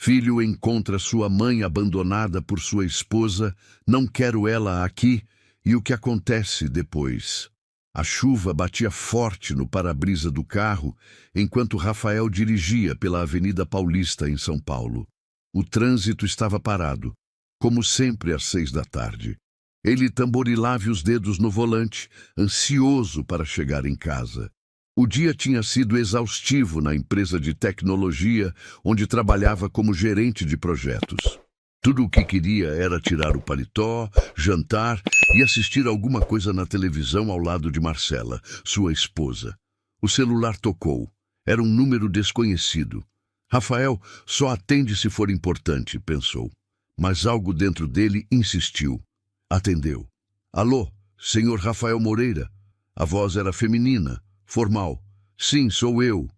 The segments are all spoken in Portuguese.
Filho encontra sua mãe abandonada por sua esposa, não quero ela aqui, e o que acontece depois? A chuva batia forte no para-brisa do carro, enquanto Rafael dirigia pela Avenida Paulista, em São Paulo. O trânsito estava parado, como sempre às 6 da tarde. Ele tamborilava os dedos no volante, ansioso para chegar em casa. O dia tinha sido exaustivo na empresa de tecnologia, onde trabalhava como gerente de projetos. Tudo o que queria era tirar o paletó, jantar e assistir alguma coisa na televisão ao lado de Marcela, sua esposa. O celular tocou. Era um número desconhecido. Rafael só atende se for importante, pensou. Mas algo dentro dele insistiu. Atendeu. Alô, senhor Rafael Moreira? A voz era feminina, formal. Sim, sou eu.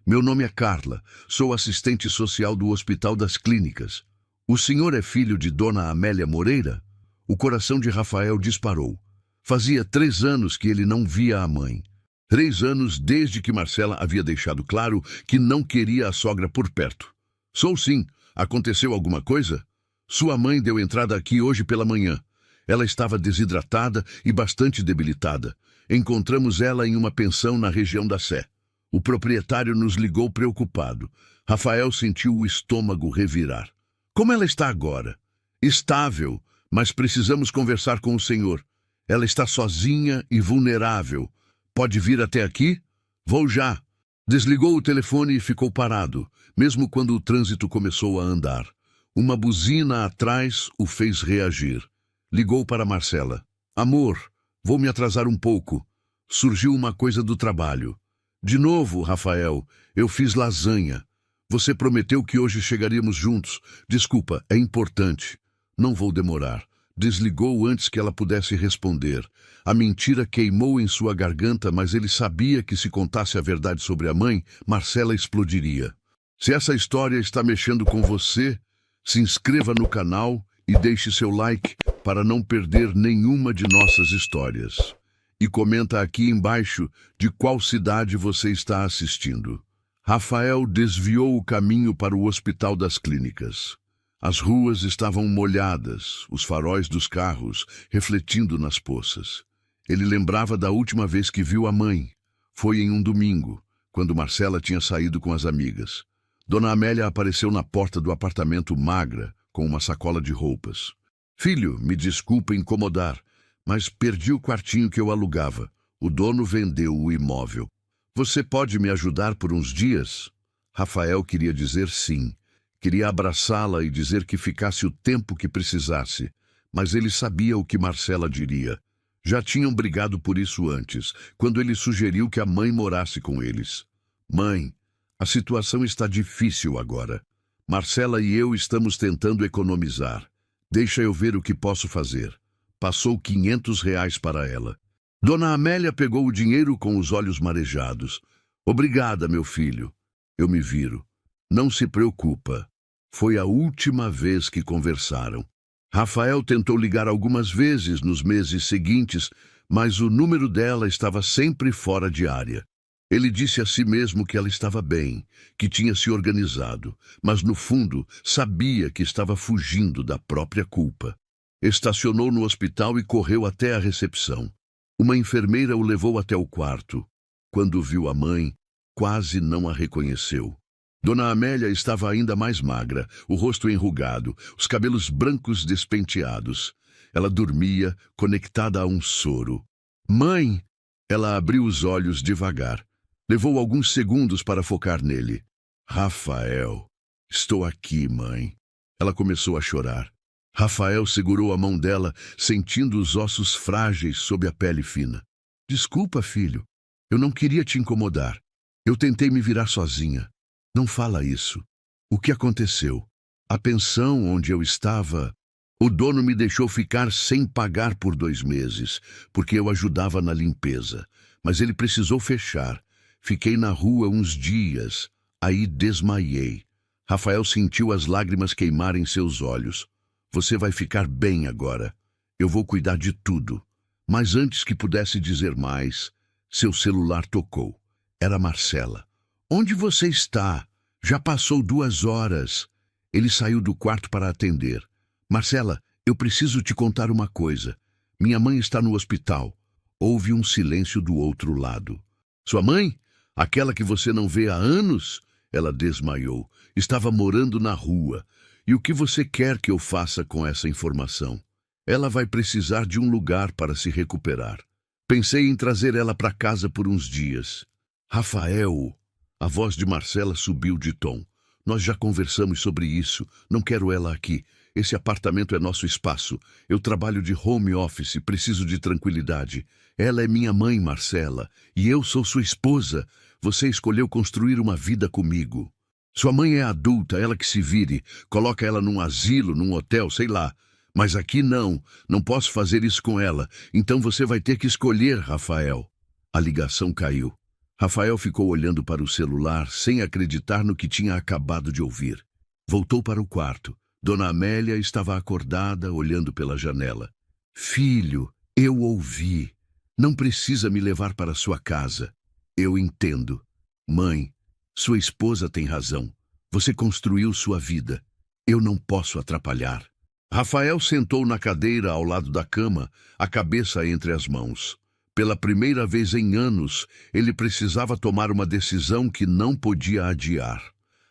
Meu nome é Carla. Sou assistente social do Hospital das Clínicas. O senhor é filho de Dona Amélia Moreira? O coração de Rafael disparou. Fazia 3 anos que ele não via a mãe. 3 anos desde que Marcela havia deixado claro que não queria a sogra por perto. Sou sim. Aconteceu alguma coisa? Sua mãe deu entrada aqui hoje pela manhã. Ela estava desidratada e bastante debilitada. Encontramos ela em uma pensão na região da Sé. O proprietário nos ligou preocupado. Rafael sentiu o estômago revirar. Como ela está agora? Estável, mas precisamos conversar com o senhor. Ela está sozinha e vulnerável. Pode vir até aqui? Vou já. Desligou o telefone e ficou parado, mesmo quando o trânsito começou a andar. Uma buzina atrás o fez reagir. Ligou para Marcela. Amor, vou me atrasar um pouco. Surgiu uma coisa do trabalho. De novo, Rafael, eu fiz lasanha. Você prometeu que hoje chegaríamos juntos. Desculpa, é importante. Não vou demorar. Desligou antes que ela pudesse responder. A mentira queimou em sua garganta, mas ele sabia que se contasse a verdade sobre a mãe, Marcela explodiria. Se essa história está mexendo com você, se inscreva no canal e deixe seu like para não perder nenhuma de nossas histórias. E comenta aqui embaixo de qual cidade você está assistindo. Rafael desviou o caminho para o Hospital das Clínicas. As ruas estavam molhadas, os faróis dos carros refletindo nas poças. Ele lembrava da última vez que viu a mãe. Foi em um domingo, quando Marcela tinha saído com as amigas. Dona Amélia apareceu na porta do apartamento magra, com uma sacola de roupas. Filho, me desculpa incomodar, mas perdi o quartinho que eu alugava. O dono vendeu o imóvel. Você pode me ajudar por uns dias? Rafael queria dizer sim. Queria abraçá-la e dizer que ficasse o tempo que precisasse. Mas ele sabia o que Marcela diria. Já tinham brigado por isso antes, quando ele sugeriu que a mãe morasse com eles. Mãe, a situação está difícil agora. Marcela e eu estamos tentando economizar. Deixa eu ver o que posso fazer. Passou R$ 500 para ela. Dona Amélia pegou o dinheiro com os olhos marejados. Obrigada, meu filho. Eu me viro. Não se preocupa. Foi a última vez que conversaram. Rafael tentou ligar algumas vezes nos meses seguintes, mas o número dela estava sempre fora de área. Ele disse a si mesmo que ela estava bem, que tinha se organizado, mas no fundo sabia que estava fugindo da própria culpa. Estacionou no hospital e correu até a recepção. Uma enfermeira o levou até o quarto. Quando viu a mãe, quase não a reconheceu. Dona Amélia estava ainda mais magra, o rosto enrugado, os cabelos brancos despenteados. Ela dormia, conectada a um soro. Mãe! Ela abriu os olhos devagar. Levou alguns segundos para focar nele. Rafael, estou aqui, mãe. Ela começou a chorar. Rafael segurou a mão dela, sentindo os ossos frágeis sob a pele fina. Desculpa, filho. Eu não queria te incomodar. Eu tentei me virar sozinha. Não fala isso. O que aconteceu? A pensão onde eu estava... O dono me deixou ficar sem pagar por 2 meses, porque eu ajudava na limpeza. Mas ele precisou fechar. Fiquei na rua uns dias. Aí desmaiei. Rafael sentiu as lágrimas queimarem seus olhos. Você vai ficar bem agora. Eu vou cuidar de tudo. Mas antes que pudesse dizer mais, seu celular tocou. Era Marcela. Onde você está? Já passou 2 horas. Ele saiu do quarto para atender. Marcela, eu preciso te contar uma coisa. Minha mãe está no hospital. Houve um silêncio do outro lado. Sua mãe? Aquela que você não vê há anos? Ela desmaiou. Estava morando na rua. E o que você quer que eu faça com essa informação? Ela vai precisar de um lugar para se recuperar. Pensei em trazer ela para casa por uns dias. Rafael, a voz de Marcela subiu de tom. Nós já conversamos sobre isso. Não quero ela aqui. Esse apartamento é nosso espaço. Eu trabalho de home office, preciso de tranquilidade. Ela é minha mãe, Marcela, e eu sou sua esposa. Você escolheu construir uma vida comigo. Sua mãe é adulta, ela que se vire. Coloca ela num asilo, num hotel, sei lá. Mas aqui não posso fazer isso com ela. Então você vai ter que escolher, Rafael. A ligação caiu. Rafael ficou olhando para o celular, sem acreditar no que tinha acabado de ouvir. Voltou para o quarto. Dona Amélia estava acordada, olhando pela janela. Filho, eu ouvi. Não precisa me levar para sua casa. Eu entendo. Mãe, sua esposa tem razão. Você construiu sua vida. Eu não posso atrapalhar. Rafael sentou na cadeira ao lado da cama, a cabeça entre as mãos. Pela primeira vez em anos, ele precisava tomar uma decisão que não podia adiar.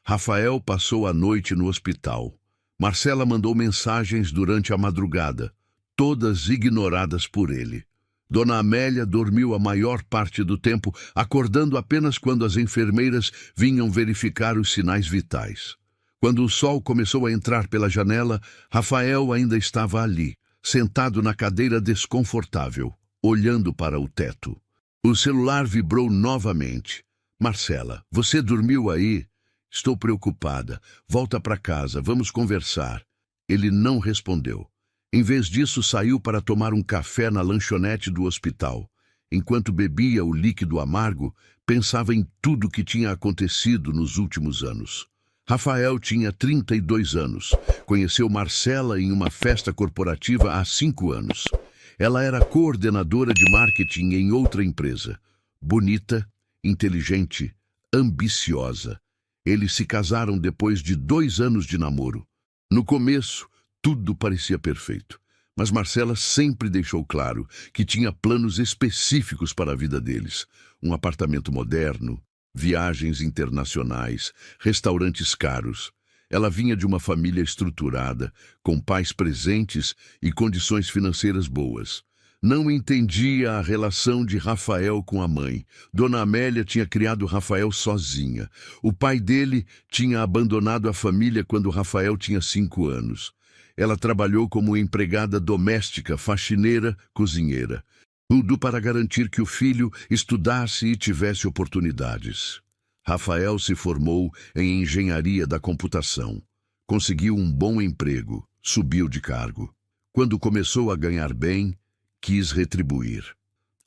Rafael passou a noite no hospital. Marcela mandou mensagens durante a madrugada, todas ignoradas por ele. Dona Amélia dormiu a maior parte do tempo, acordando apenas quando as enfermeiras vinham verificar os sinais vitais. Quando o sol começou a entrar pela janela, Rafael ainda estava ali, sentado na cadeira desconfortável, olhando para o teto. O celular vibrou novamente. Marcela, você dormiu aí? Estou preocupada. Volta para casa, vamos conversar. Ele não respondeu. Em vez disso, saiu para tomar um café na lanchonete do hospital. Enquanto bebia o líquido amargo, pensava em tudo que tinha acontecido nos últimos anos. Rafael tinha 32 anos. Conheceu Marcela em uma festa corporativa há 5 anos. Ela era coordenadora de marketing em outra empresa. Bonita, inteligente, ambiciosa. Eles se casaram depois de 2 anos de namoro. No começo, tudo parecia perfeito. Mas Marcela sempre deixou claro que tinha planos específicos para a vida deles. Um apartamento moderno, viagens internacionais, restaurantes caros. Ela vinha de uma família estruturada, com pais presentes e condições financeiras boas. Não entendia a relação de Rafael com a mãe. Dona Amélia tinha criado Rafael sozinha. O pai dele tinha abandonado a família quando Rafael tinha 5 anos. Ela trabalhou como empregada doméstica, faxineira, cozinheira. Tudo para garantir que o filho estudasse e tivesse oportunidades. Rafael se formou em engenharia da computação. Conseguiu um bom emprego, subiu de cargo. Quando começou a ganhar bem, quis retribuir.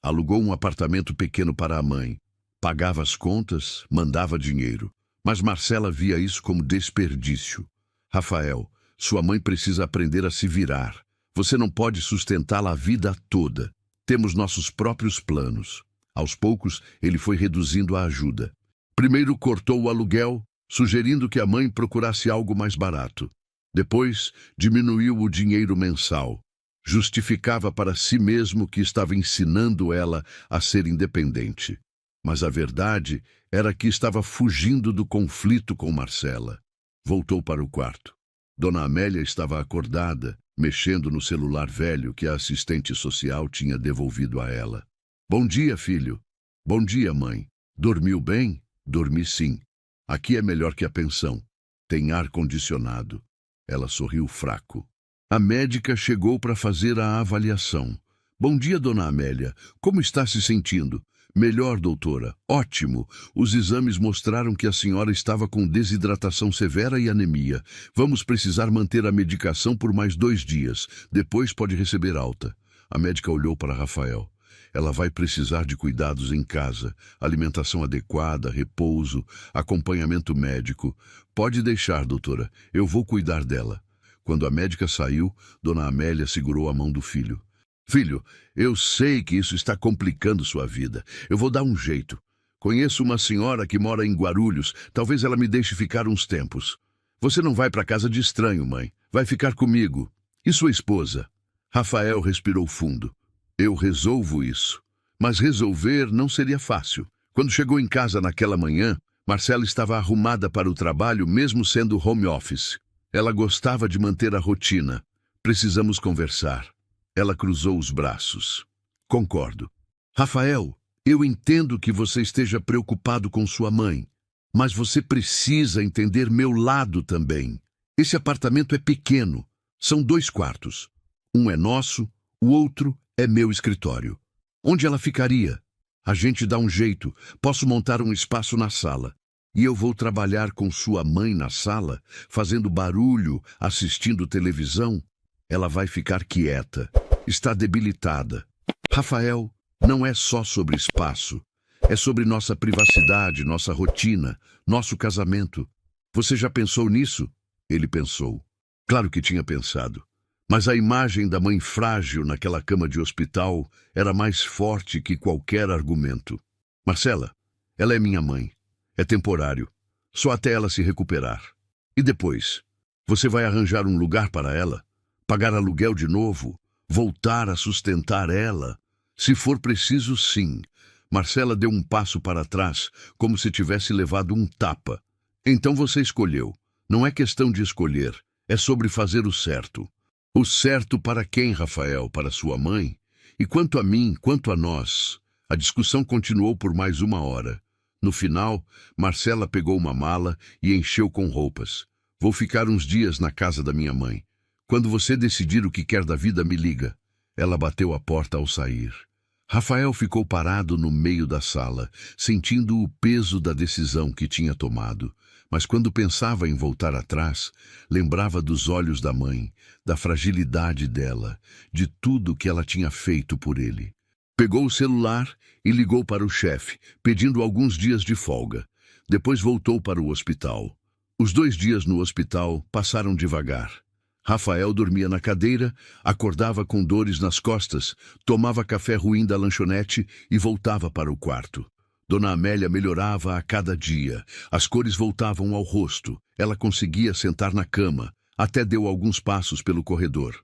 Alugou um apartamento pequeno para a mãe. Pagava as contas, mandava dinheiro. Mas Marcela via isso como desperdício. Rafael, sua mãe precisa aprender a se virar. Você não pode sustentá-la a vida toda. Temos nossos próprios planos. Aos poucos, ele foi reduzindo a ajuda. Primeiro cortou o aluguel, sugerindo que a mãe procurasse algo mais barato. Depois, diminuiu o dinheiro mensal. Justificava para si mesmo que estava ensinando ela a ser independente. Mas a verdade era que estava fugindo do conflito com Marcela. Voltou para o quarto. Dona Amélia estava acordada, mexendo no celular velho que a assistente social tinha devolvido a ela. Bom dia, filho. Bom dia, mãe. Dormiu bem? Dormi sim. Aqui é melhor que a pensão. Tem ar-condicionado. Ela sorriu fraco. A médica chegou para fazer a avaliação. Bom dia, dona Amélia. Como está se sentindo? Melhor, doutora. Ótimo. Os exames mostraram que a senhora estava com desidratação severa e anemia. Vamos precisar manter a medicação por mais 2 dias. Depois pode receber alta. A médica olhou para Rafael. Ela vai precisar de cuidados em casa, alimentação adequada, repouso, acompanhamento médico. Pode deixar, doutora. Eu vou cuidar dela. Quando a médica saiu, dona Amélia segurou a mão do filho. Filho, eu sei que isso está complicando sua vida. Eu vou dar um jeito. Conheço uma senhora que mora em Guarulhos. Talvez ela me deixe ficar uns tempos. Você não vai para casa de estranho, mãe. Vai ficar comigo. E sua esposa? Rafael respirou fundo. Eu resolvo isso. Mas resolver não seria fácil. Quando chegou em casa naquela manhã, Marcela estava arrumada para o trabalho, mesmo sendo home office. Ela gostava de manter a rotina. Precisamos conversar. Ela cruzou os braços. Concordo. Rafael, eu entendo que você esteja preocupado com sua mãe, mas você precisa entender meu lado também. Esse apartamento é pequeno. São 2 quartos. Um é nosso, o outro é meu escritório. Onde ela ficaria? A gente dá um jeito. Posso montar um espaço na sala. E eu vou trabalhar com sua mãe na sala, fazendo barulho, assistindo televisão. Ela vai ficar quieta. Está debilitada. Rafael, não é só sobre espaço. É sobre nossa privacidade, nossa rotina, nosso casamento. Você já pensou nisso? Ele pensou. Claro que tinha pensado. Mas a imagem da mãe frágil naquela cama de hospital era mais forte que qualquer argumento. Marcela, ela é minha mãe. É temporário. Só até ela se recuperar. E depois? Você vai arranjar um lugar para ela? Pagar aluguel de novo? Voltar a sustentar ela? Se for preciso, sim. Marcela deu um passo para trás, como se tivesse levado um tapa. Então você escolheu. Não é questão de escolher. É sobre fazer o certo. O certo para quem, Rafael? Para sua mãe? E quanto a mim, quanto a nós? A discussão continuou por mais 1 hora. No final, Marcela pegou uma mala e encheu com roupas. Vou ficar uns dias na casa da minha mãe. Quando você decidir o que quer da vida, me liga. Ela bateu a porta ao sair. Rafael ficou parado no meio da sala, sentindo o peso da decisão que tinha tomado. Mas quando pensava em voltar atrás, lembrava dos olhos da mãe, da fragilidade dela, de tudo que ela tinha feito por ele. Pegou o celular e ligou para o chefe, pedindo alguns dias de folga. Depois voltou para o hospital. Os 2 dias no hospital passaram devagar. Rafael dormia na cadeira, acordava com dores nas costas, tomava café ruim da lanchonete e voltava para o quarto. Dona Amélia melhorava a cada dia. As cores voltavam ao rosto. Ela conseguia sentar na cama. Até deu alguns passos pelo corredor.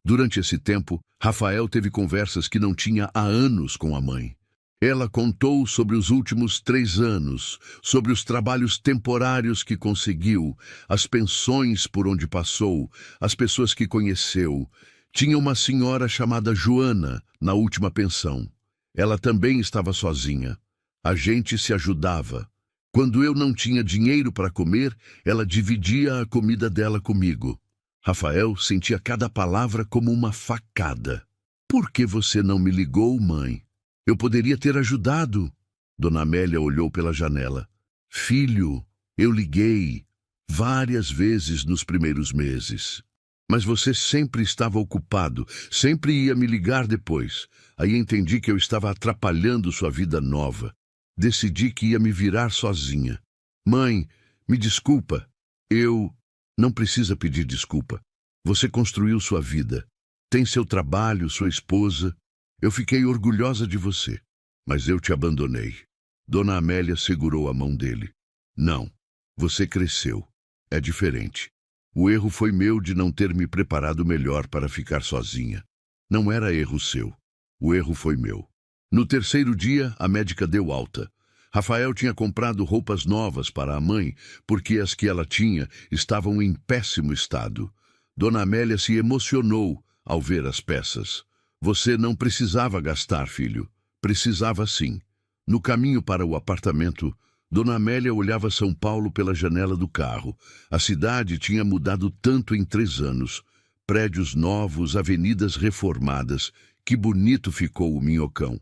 Durante esse tempo, Rafael teve conversas que não tinha há anos com a mãe. Ela contou sobre os últimos 3 anos, sobre os trabalhos temporários que conseguiu, as pensões por onde passou, as pessoas que conheceu. Tinha uma senhora chamada Joana na última pensão. Ela também estava sozinha. A gente se ajudava. Quando eu não tinha dinheiro para comer, ela dividia a comida dela comigo. Rafael sentia cada palavra como uma facada. Por que você não me ligou, mãe? Eu poderia ter ajudado. Dona Amélia olhou pela janela. Filho, eu liguei várias vezes nos primeiros meses. Mas você sempre estava ocupado, sempre ia me ligar depois. Aí entendi que eu estava atrapalhando sua vida nova. Decidi que ia me virar sozinha. Mãe, me desculpa. Não precisa pedir desculpa. Você construiu sua vida. Tem seu trabalho, sua esposa. Eu fiquei orgulhosa de você. Mas eu te abandonei. Dona Amélia segurou a mão dele. Não, você cresceu. É diferente. O erro foi meu de não ter me preparado melhor para ficar sozinha. Não era erro seu. O erro foi meu. No 3º dia, a médica deu alta. Rafael tinha comprado roupas novas para a mãe, porque as que ela tinha estavam em péssimo estado. Dona Amélia se emocionou ao ver as peças. Você não precisava gastar, filho. Precisava sim. No caminho para o apartamento, Dona Amélia olhava São Paulo pela janela do carro. A cidade tinha mudado tanto em 3 anos. Prédios novos, avenidas reformadas. Que bonito ficou o Minhocão.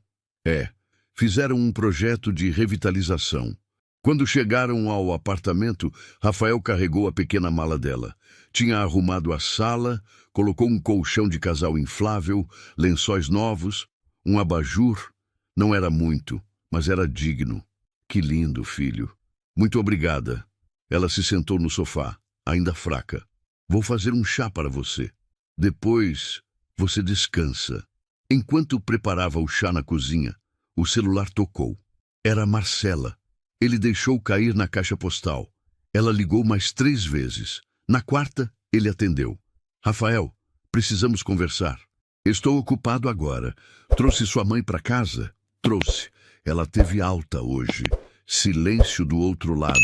Fizeram um projeto de revitalização. Quando chegaram ao apartamento, Rafael carregou a pequena mala dela. Tinha arrumado a sala, colocou um colchão de casal inflável, lençóis novos, um abajur. Não era muito, mas era digno. Que lindo, filho. Muito obrigada. Ela se sentou no sofá, ainda fraca. Vou fazer um chá para você. Depois, você descansa. Enquanto preparava o chá na cozinha, o celular tocou. Era Marcela. Ele deixou cair na caixa postal. Ela ligou mais 3 vezes. Na quarta, ele atendeu. Rafael, precisamos conversar. Estou ocupado agora. Trouxe sua mãe para casa? Trouxe. Ela teve alta hoje. Silêncio do outro lado.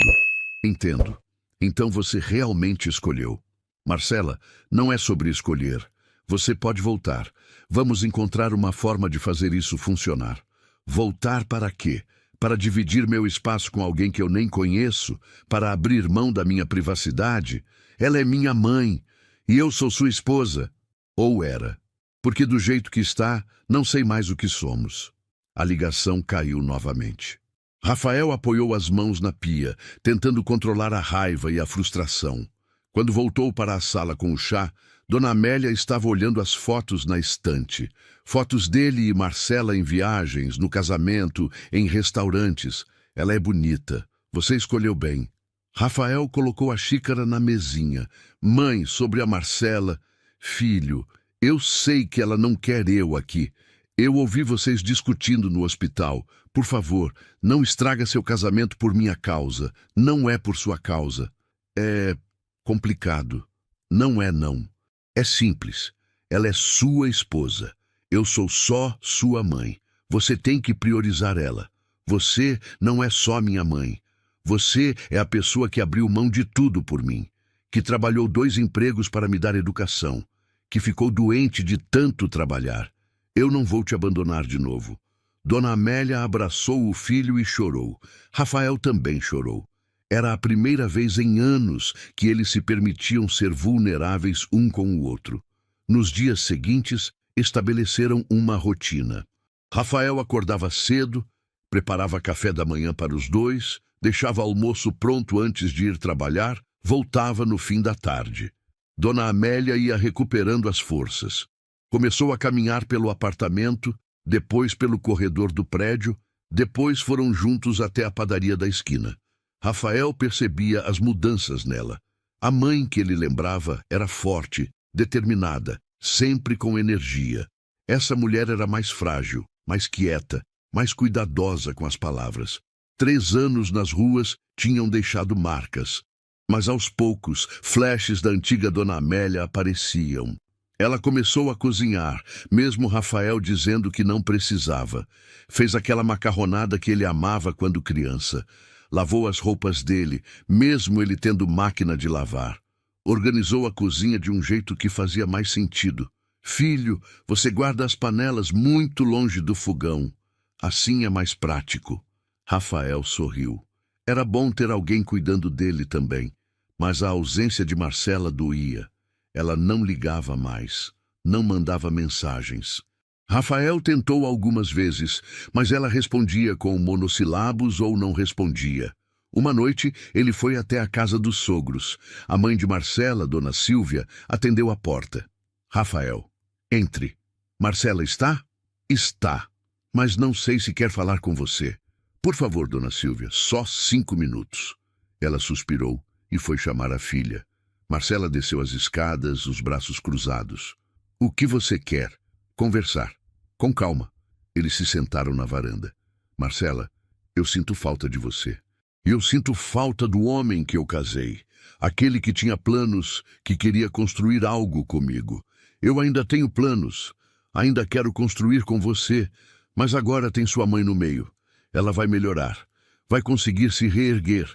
Entendo. Então você realmente escolheu. Marcela, não é sobre escolher. Você pode voltar. Vamos encontrar uma forma de fazer isso funcionar. Voltar para quê? Para dividir meu espaço com alguém que eu nem conheço? Para abrir mão da minha privacidade? Ela é minha mãe. E eu sou sua esposa. Ou era. Porque do jeito que está, não sei mais o que somos. A ligação caiu novamente. Rafael apoiou as mãos na pia, tentando controlar a raiva e a frustração. Quando voltou para a sala com o chá, Dona Amélia estava olhando as fotos na estante. Fotos dele e Marcela em viagens, no casamento, em restaurantes. Ela é bonita. Você escolheu bem. Rafael colocou a xícara na mesinha. Mãe, sobre a Marcela. Filho, eu sei que ela não quer eu aqui. Eu ouvi vocês discutindo no hospital. Por favor, não estraga seu casamento por minha causa. Não é por sua causa. É complicado. Não é, não. É simples. Ela é sua esposa. Eu sou só sua mãe. Você tem que priorizar ela. Você não é só minha mãe. Você é a pessoa que abriu mão de tudo por mim, que trabalhou 2 empregos para me dar educação, que ficou doente de tanto trabalhar. Eu não vou te abandonar de novo. Dona Amélia abraçou o filho e chorou. Rafael também chorou. Era a primeira vez em anos que eles se permitiam ser vulneráveis um com o outro. Nos dias seguintes, estabeleceram uma rotina. Rafael acordava cedo, preparava café da manhã para os 2, deixava almoço pronto antes de ir trabalhar, voltava no fim da tarde. Dona Amélia ia recuperando as forças. Começou a caminhar pelo apartamento, depois pelo corredor do prédio, depois foram juntos até a padaria da esquina. Rafael percebia as mudanças nela. A mãe que ele lembrava era forte, determinada, sempre com energia. Essa mulher era mais frágil, mais quieta, mais cuidadosa com as palavras. 3 anos nas ruas tinham deixado marcas. Mas aos poucos, flashes da antiga Dona Amélia apareciam. Ela começou a cozinhar, mesmo Rafael dizendo que não precisava. Fez aquela macarronada que ele amava quando criança. Lavou as roupas dele, mesmo ele tendo máquina de lavar. Organizou a cozinha de um jeito que fazia mais sentido. Filho, você guarda as panelas muito longe do fogão. Assim é mais prático. Rafael sorriu. Era bom ter alguém cuidando dele também, mas a ausência de Marcela doía. Ela não ligava mais, não mandava mensagens. Rafael tentou algumas vezes, mas ela respondia com monossílabos ou não respondia. Uma noite, ele foi até a casa dos sogros. A mãe de Marcela, Dona Silvia, atendeu a porta. Rafael, entre. Marcela está? Está, mas não sei se quer falar com você. Por favor, Dona Silvia, só 5 minutos. Ela suspirou e foi chamar a filha. Marcela desceu as escadas, os braços cruzados. O que você quer? Conversar. Com calma. Eles se sentaram na varanda. Marcela, eu sinto falta de você. E eu sinto falta do homem que eu casei. Aquele que tinha planos, que queria construir algo comigo. Eu ainda tenho planos. Ainda quero construir com você. Mas agora tem sua mãe no meio. Ela vai melhorar. Vai conseguir se reerguer.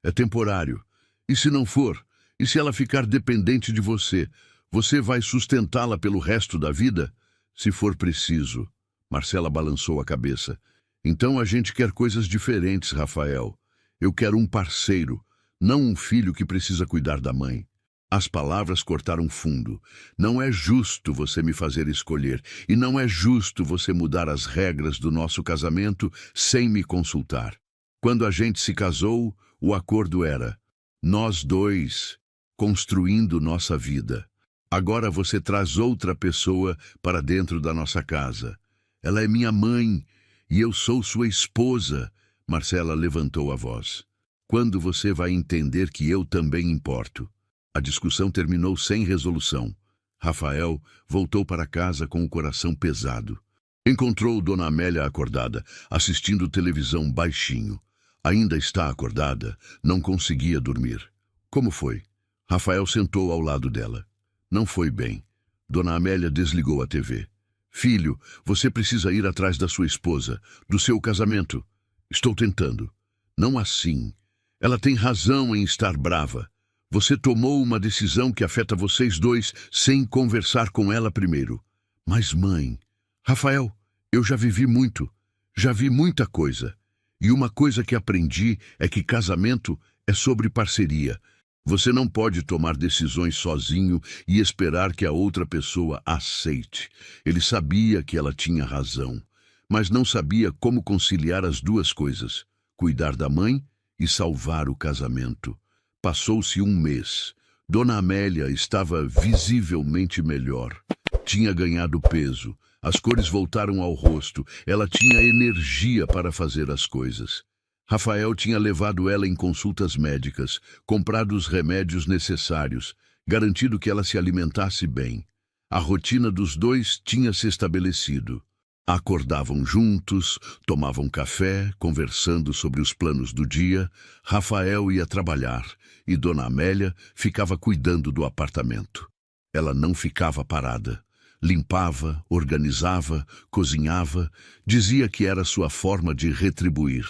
É temporário. E se não for? E se ela ficar dependente de você? Você vai sustentá-la pelo resto da vida? Se for preciso. Marcela balançou a cabeça. Então a gente quer coisas diferentes, Rafael. Eu quero um parceiro, não um filho que precisa cuidar da mãe. As palavras cortaram fundo. Não é justo você me fazer escolher. E não é justo você mudar as regras do nosso casamento sem me consultar. Quando a gente se casou, o acordo era: nós 2, construindo nossa vida. Agora você traz outra pessoa para dentro da nossa casa. Ela é minha mãe e eu sou sua esposa. Marcela levantou a voz. Quando você vai entender que eu também importo? A discussão terminou sem resolução. Rafael voltou para casa com o coração pesado. Encontrou Dona Amélia acordada, assistindo televisão baixinho. Ainda está acordada, não conseguia dormir. Como foi? Rafael sentou ao lado dela. Não foi bem. Dona Amélia desligou a TV. Filho, você precisa ir atrás da sua esposa, do seu casamento. Estou tentando. Não assim. Ela tem razão em estar brava. Você tomou uma decisão que afeta vocês dois sem conversar com ela primeiro. Mas, mãe... Rafael, eu já vivi muito. Já vi muita coisa. E uma coisa que aprendi é que casamento é sobre parceria. Você não pode tomar decisões sozinho e esperar que a outra pessoa aceite. Ele sabia que ela tinha razão, mas não sabia como conciliar as duas coisas, cuidar da mãe e salvar o casamento. Passou-se um mês. Dona Amélia estava visivelmente melhor. Tinha ganhado peso, as cores voltaram ao rosto, ela tinha energia para fazer as coisas. Rafael tinha levado ela em consultas médicas, comprado os remédios necessários, garantido que ela se alimentasse bem. A rotina dos dois tinha se estabelecido. Acordavam juntos, tomavam café, conversando sobre os planos do dia. Rafael ia trabalhar e Dona Amélia ficava cuidando do apartamento. Ela não ficava parada. Limpava, organizava, cozinhava, dizia que era sua forma de retribuir.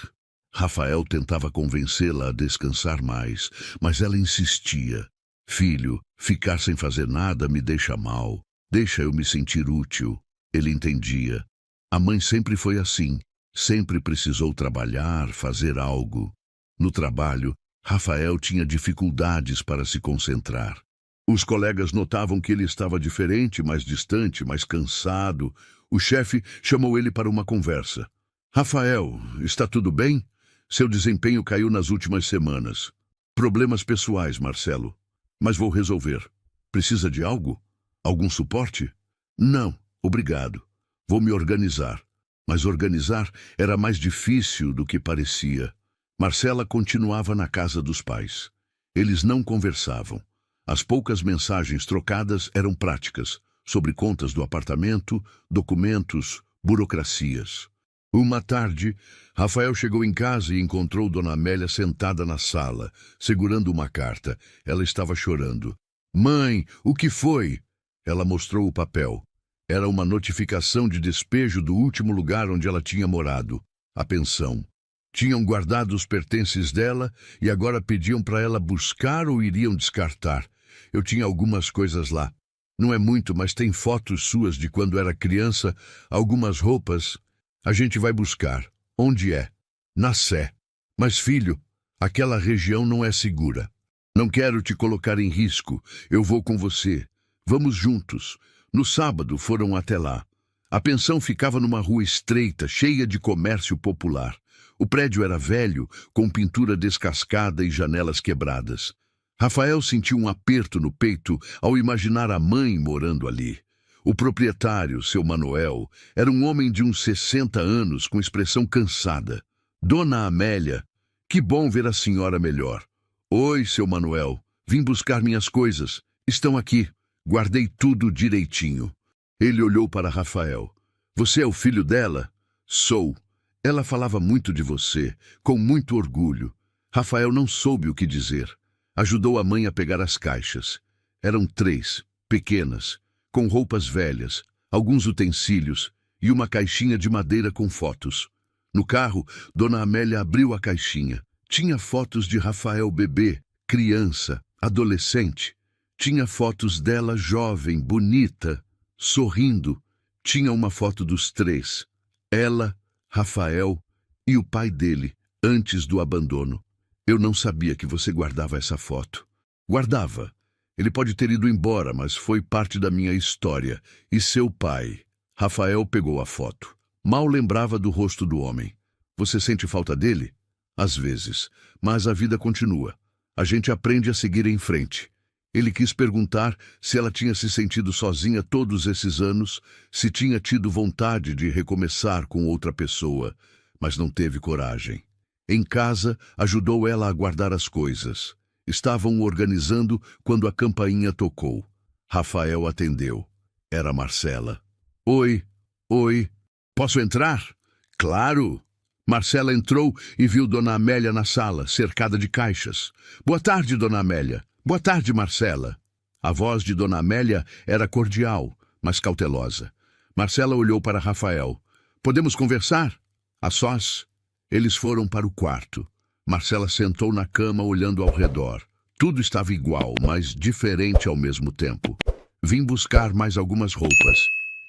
Rafael tentava convencê-la a descansar mais, mas ela insistia. Filho, ficar sem fazer nada me deixa mal. Deixa eu me sentir útil. Ele entendia. A mãe sempre foi assim. Sempre precisou trabalhar, fazer algo. No trabalho, Rafael tinha dificuldades para se concentrar. Os colegas notavam que ele estava diferente, mais distante, mais cansado. O chefe chamou ele para uma conversa. Rafael, está tudo bem? Seu desempenho caiu nas últimas semanas. Problemas pessoais, Marcelo. Mas vou resolver. Precisa de algo? Algum suporte? Não, obrigado. Vou me organizar. Mas organizar era mais difícil do que parecia. Marcela continuava na casa dos pais. Eles não conversavam. As poucas mensagens trocadas eram práticas, sobre contas do apartamento, documentos, burocracias. Uma tarde, Rafael chegou em casa e encontrou Dona Amélia sentada na sala, segurando uma carta. Ela estava chorando. Mãe, o que foi? Ela mostrou o papel. Era uma notificação de despejo do último lugar onde ela tinha morado, a pensão. Tinham guardado os pertences dela e agora pediam para ela buscar ou iriam descartar. Eu tinha algumas coisas lá. Não é muito, mas tem fotos suas de quando era criança, algumas roupas. A gente vai buscar. Onde é? Na Sé. Mas, filho, aquela região não é segura. Não quero te colocar em risco. Eu vou com você. Vamos juntos. No sábado foram até lá. A pensão ficava numa rua estreita, cheia de comércio popular. O prédio era velho, com pintura descascada e janelas quebradas. Rafael sentiu um aperto no peito ao imaginar a mãe morando ali. O proprietário, seu Manuel, era um homem de uns 60 anos, com expressão cansada. Dona Amélia, que bom ver a senhora melhor. Oi, seu Manuel, vim buscar minhas coisas. Estão aqui. Guardei tudo direitinho. Ele olhou para Rafael. Você é o filho dela? Sou. Ela falava muito de você, com muito orgulho. Rafael não soube o que dizer. Ajudou a mãe a pegar as caixas. Eram 3, pequenas, com roupas velhas, alguns utensílios e uma caixinha de madeira com fotos. No carro, Dona Amélia abriu a caixinha. Tinha fotos de Rafael bebê, criança, adolescente. Tinha fotos dela jovem, bonita, sorrindo. Tinha uma foto dos 3. Ela, Rafael e o pai dele, antes do abandono. Eu não sabia que você guardava essa foto. Guardava. Ele pode ter ido embora, mas foi parte da minha história. E seu pai? Rafael pegou a foto. Mal lembrava do rosto do homem. Você sente falta dele? Às vezes. Mas a vida continua. A gente aprende a seguir em frente. Ele quis perguntar se ela tinha se sentido sozinha todos esses anos, se tinha tido vontade de recomeçar com outra pessoa, mas não teve coragem. Em casa, ajudou ela a guardar as coisas. Estavam organizando quando a campainha tocou. Rafael atendeu. Era Marcela. Oi, oi. Posso entrar? Claro. Marcela entrou e viu Dona Amélia na sala, cercada de caixas. Boa tarde, Dona Amélia. Boa tarde, Marcela. A voz de Dona Amélia era cordial, mas cautelosa. Marcela olhou para Rafael. Podemos conversar? A sós? Eles foram para o quarto. Marcela sentou na cama olhando ao redor. Tudo estava igual, mas diferente ao mesmo tempo. Vim buscar mais algumas roupas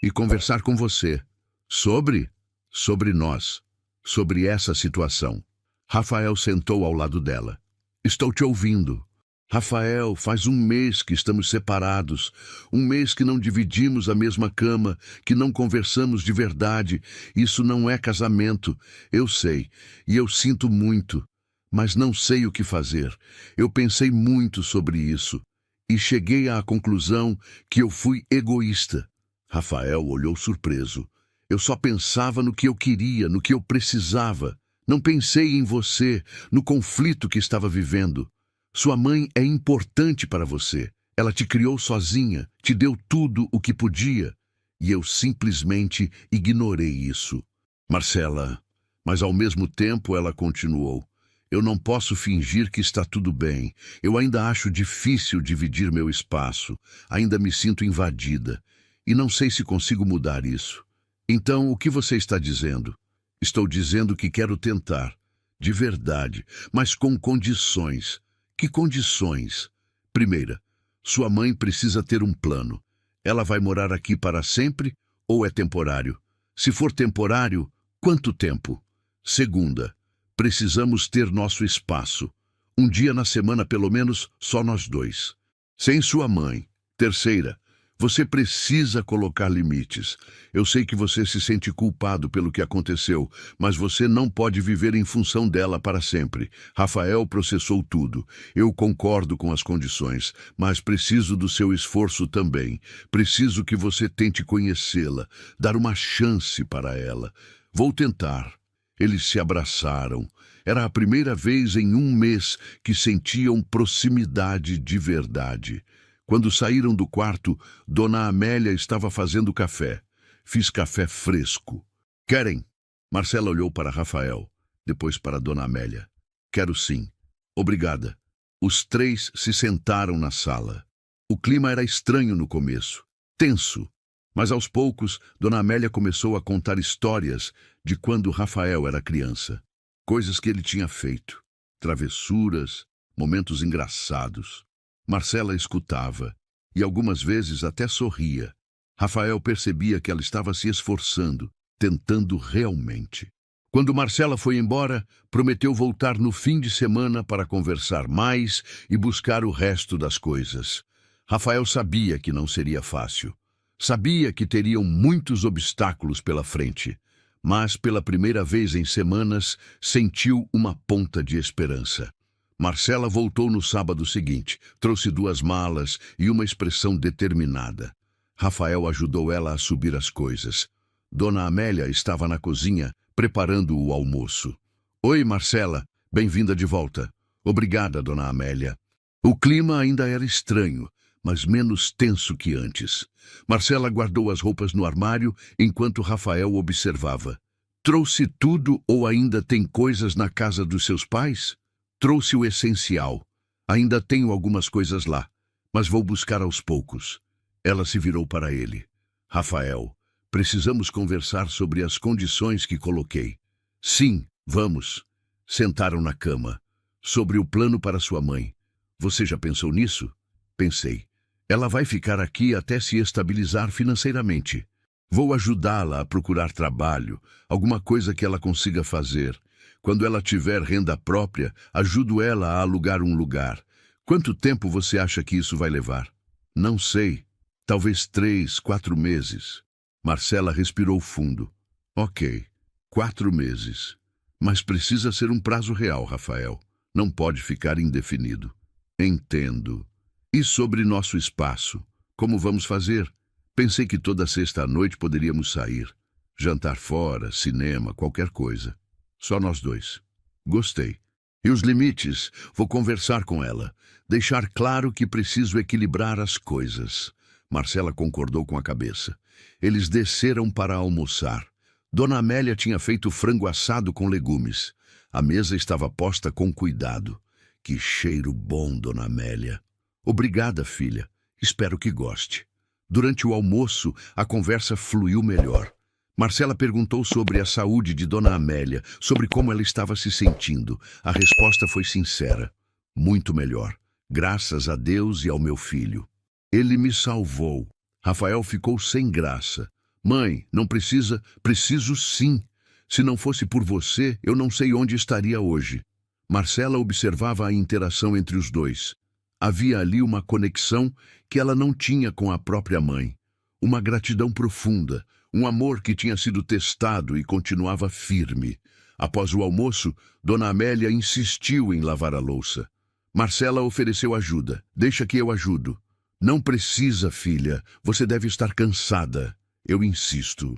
e conversar com você. Sobre? Sobre nós. Sobre essa situação. Rafael sentou ao lado dela. Estou te ouvindo. Rafael, faz um mês que estamos separados. Um mês que não dividimos a mesma cama, que não conversamos de verdade. Isso não é casamento. Eu sei, e eu sinto muito. Mas não sei o que fazer. Eu pensei muito sobre isso. E cheguei à conclusão que eu fui egoísta. Rafael olhou surpreso. Eu só pensava no que eu queria, no que eu precisava. Não pensei em você, no conflito que estava vivendo. Sua mãe é importante para você. Ela te criou sozinha, te deu tudo o que podia. E eu simplesmente ignorei isso. Marcela, mas ao mesmo tempo ela continuou. Eu não posso fingir que está tudo bem. Eu ainda acho difícil dividir meu espaço. Ainda me sinto invadida. E não sei se consigo mudar isso. Então, o que você está dizendo? Estou dizendo que quero tentar. De verdade, mas com condições. Que condições? Primeira, sua mãe precisa ter um plano. Ela vai morar aqui para sempre ou é temporário? Se for temporário, quanto tempo? Segunda, precisamos ter nosso espaço. Um dia na semana, pelo menos, só nós dois. Sem sua mãe. Terceira, você precisa colocar limites. Eu sei que você se sente culpado pelo que aconteceu, mas você não pode viver em função dela para sempre. Rafael processou tudo. Eu concordo com as condições, mas preciso do seu esforço também. Preciso que você tente conhecê-la, dar uma chance para ela. Vou tentar. Eles se abraçaram. Era a primeira vez em um mês que sentiam proximidade de verdade. Quando saíram do quarto, Dona Amélia estava fazendo café. Fiz café fresco. Querem? Marcela olhou para Rafael, depois para Dona Amélia. Quero sim. Obrigada. Os três se sentaram na sala. O clima era estranho no começo, tenso. Mas aos poucos, Dona Amélia começou a contar histórias de quando Rafael era criança. Coisas que ele tinha feito. Travessuras, momentos engraçados. Marcela escutava, e algumas vezes até sorria. Rafael percebia que ela estava se esforçando, tentando realmente. Quando Marcela foi embora, prometeu voltar no fim de semana para conversar mais e buscar o resto das coisas. Rafael sabia que não seria fácil. Sabia que teriam muitos obstáculos pela frente, mas pela primeira vez em semanas sentiu uma ponta de esperança. Marcela voltou no sábado seguinte, trouxe 2 malas e uma expressão determinada. Rafael ajudou ela a subir as coisas. Dona Amélia estava na cozinha, preparando o almoço. Oi, Marcela, bem-vinda de volta. Obrigada, Dona Amélia. O clima ainda era estranho, mas menos tenso que antes. Marcela guardou as roupas no armário enquanto Rafael observava. Trouxe tudo ou ainda tem coisas na casa dos seus pais? Trouxe o essencial. Ainda tenho algumas coisas lá, mas vou buscar aos poucos. Ela se virou para ele. Rafael, precisamos conversar sobre as condições que coloquei. Sim, vamos. Sentaram na cama. Sobre o plano para sua mãe. Você já pensou nisso? Pensei. Ela vai ficar aqui até se estabilizar financeiramente. Vou ajudá-la a procurar trabalho, alguma coisa que ela consiga fazer. Quando ela tiver renda própria, ajudo ela a alugar um lugar. Quanto tempo você acha que isso vai levar? Não sei. Talvez 3, 4 meses. Marcela respirou fundo. Ok, 4 meses. Mas precisa ser um prazo real, Rafael. Não pode ficar indefinido. Entendo. E sobre nosso espaço? Como vamos fazer? Pensei que toda sexta à noite poderíamos sair. Jantar fora, cinema, qualquer coisa. Só nós dois. Gostei. E os limites? Vou conversar com ela. Deixar claro que preciso equilibrar as coisas. Marcela concordou com a cabeça. Eles desceram para almoçar. Dona Amélia tinha feito frango assado com legumes. A mesa estava posta com cuidado. Que cheiro bom, Dona Amélia. Obrigada, filha. Espero que goste. Durante o almoço, a conversa fluiu melhor. Marcela perguntou sobre a saúde de Dona Amélia, sobre como ela estava se sentindo. A resposta foi sincera. Muito melhor. Graças a Deus e ao meu filho. Ele me salvou. Rafael ficou sem graça. Mãe, não precisa. Preciso sim. Se não fosse por você, eu não sei onde estaria hoje. Marcela observava a interação entre os dois. Havia ali uma conexão que ela não tinha com a própria mãe. Uma gratidão profunda, um amor que tinha sido testado e continuava firme. Após o almoço, Dona Amélia insistiu em lavar a louça. Marcela ofereceu ajuda. Deixa que eu ajudo. Não precisa, filha. Você deve estar cansada. Eu insisto.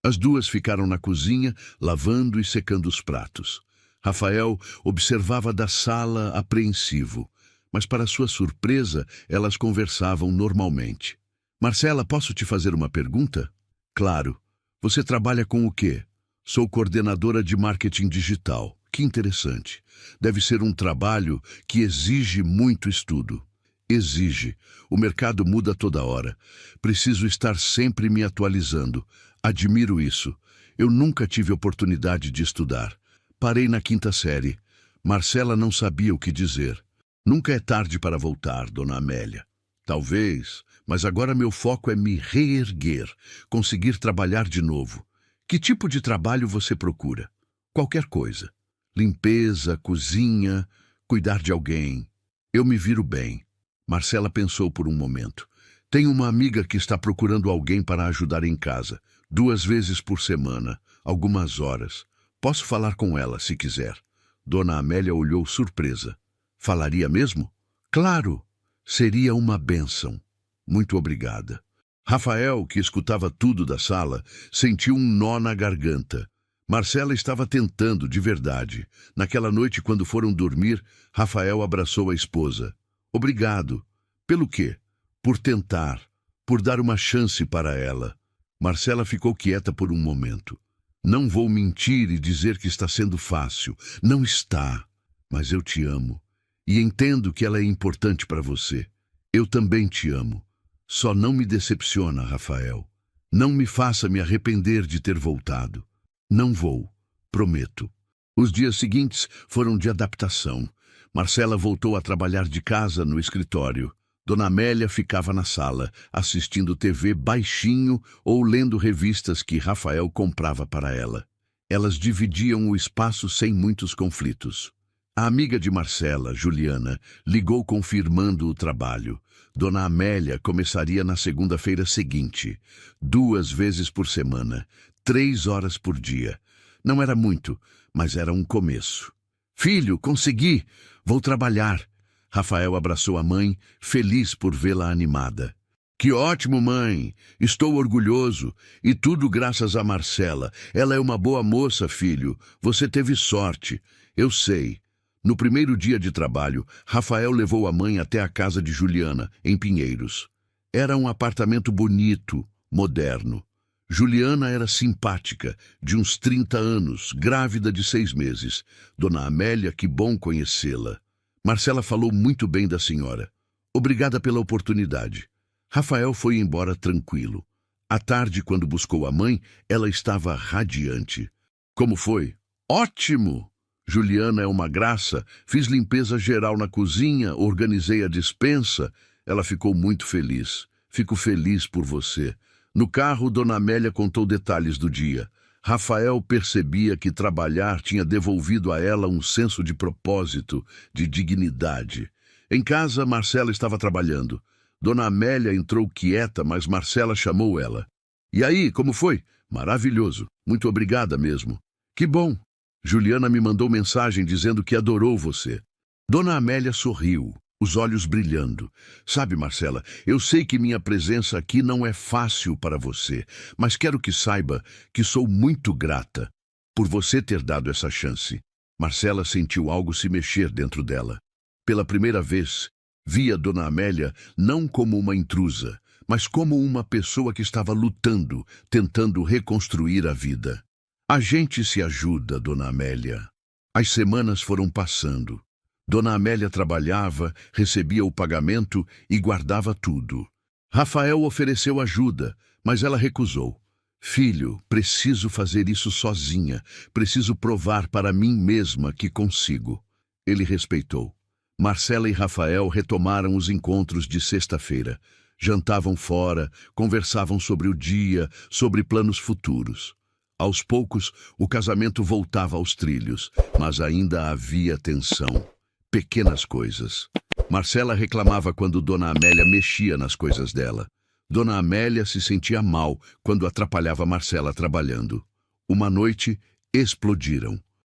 As duas ficaram na cozinha, lavando e secando os pratos. Rafael observava da sala apreensivo, mas para sua surpresa, elas conversavam normalmente. Marcela, posso te fazer uma pergunta? Claro. Você trabalha com o quê? Sou coordenadora de marketing digital. Que interessante. Deve ser um trabalho que exige muito estudo. Exige. O mercado muda toda hora. Preciso estar sempre me atualizando. Admiro isso. Eu nunca tive oportunidade de estudar. Parei na 5ª série. Marcela não sabia o que dizer. Nunca é tarde para voltar, Dona Amélia. Talvez, mas agora meu foco é me reerguer, conseguir trabalhar de novo. Que tipo de trabalho você procura? Qualquer coisa. Limpeza, cozinha, cuidar de alguém. Eu me viro bem. Marcela pensou por um momento. Tenho uma amiga que está procurando alguém para ajudar em casa, 2 vezes por semana, algumas horas. Posso falar com ela, se quiser. Dona Amélia olhou surpresa. Falaria mesmo? Claro! Seria uma bênção. Muito obrigada. Rafael, que escutava tudo da sala, sentiu um nó na garganta. Marcela estava tentando, de verdade. Naquela noite, quando foram dormir, Rafael abraçou a esposa. Obrigado. Pelo quê? Por tentar. Por dar uma chance para ela. Marcela ficou quieta por um momento. Não vou mentir e dizer que está sendo fácil. Não está. Mas eu te amo. E entendo que ela é importante para você. Eu também te amo. Só não me decepciona, Rafael. Não me faça me arrepender de ter voltado. Não vou. Prometo. Os dias seguintes foram de adaptação. Marcela voltou a trabalhar de casa no escritório. Dona Amélia ficava na sala, assistindo TV baixinho ou lendo revistas que Rafael comprava para ela. Elas dividiam o espaço sem muitos conflitos. A amiga de Marcela, Juliana, ligou confirmando o trabalho. Dona Amélia começaria na segunda-feira seguinte, 2 vezes por semana, 3 horas por dia. Não era muito, mas era um começo. Filho, consegui! Vou trabalhar. Rafael abraçou a mãe, feliz por vê-la animada. Que ótimo, mãe! Estou orgulhoso. E tudo graças a Marcela. Ela é uma boa moça, filho. Você teve sorte. Eu sei. No primeiro dia de trabalho, Rafael levou a mãe até a casa de Juliana, em Pinheiros. Era um apartamento bonito, moderno. Juliana era simpática, de uns 30 anos, grávida de 6 meses. Dona Amélia, que bom conhecê-la. Marcela falou muito bem da senhora. Obrigada pela oportunidade. Rafael foi embora tranquilo. À tarde, quando buscou a mãe, ela estava radiante. Como foi? Ótimo! Juliana é uma graça. Fiz limpeza geral na cozinha, organizei a despensa. Ela ficou muito feliz. Fico feliz por você. No carro, Dona Amélia contou detalhes do dia. Rafael percebia que trabalhar tinha devolvido a ela um senso de propósito, de dignidade. Em casa, Marcela estava trabalhando. Dona Amélia entrou quieta, mas Marcela chamou ela. E aí, como foi? Maravilhoso. Muito obrigada mesmo. Que bom. Juliana me mandou mensagem dizendo que adorou você. Dona Amélia sorriu, os olhos brilhando. Sabe, Marcela, eu sei que minha presença aqui não é fácil para você, mas quero que saiba que sou muito grata por você ter dado essa chance. Marcela sentiu algo se mexer dentro dela. Pela primeira vez, via Dona Amélia não como uma intrusa, mas como uma pessoa que estava lutando, tentando reconstruir a vida. A gente se ajuda, Dona Amélia. As semanas foram passando. Dona Amélia trabalhava, recebia o pagamento e guardava tudo. Rafael ofereceu ajuda, mas ela recusou. Filho, preciso fazer isso sozinha. Preciso provar para mim mesma que consigo. Ele respeitou. Marcela e Rafael retomaram os encontros de sexta-feira. Jantavam fora, conversavam sobre o dia, sobre planos futuros. Aos poucos, o casamento voltava aos trilhos, mas ainda havia tensão. Pequenas coisas. Marcela reclamava quando Dona Amélia mexia nas coisas dela. Dona Amélia se sentia mal quando atrapalhava Marcela trabalhando. Uma noite, explodiram.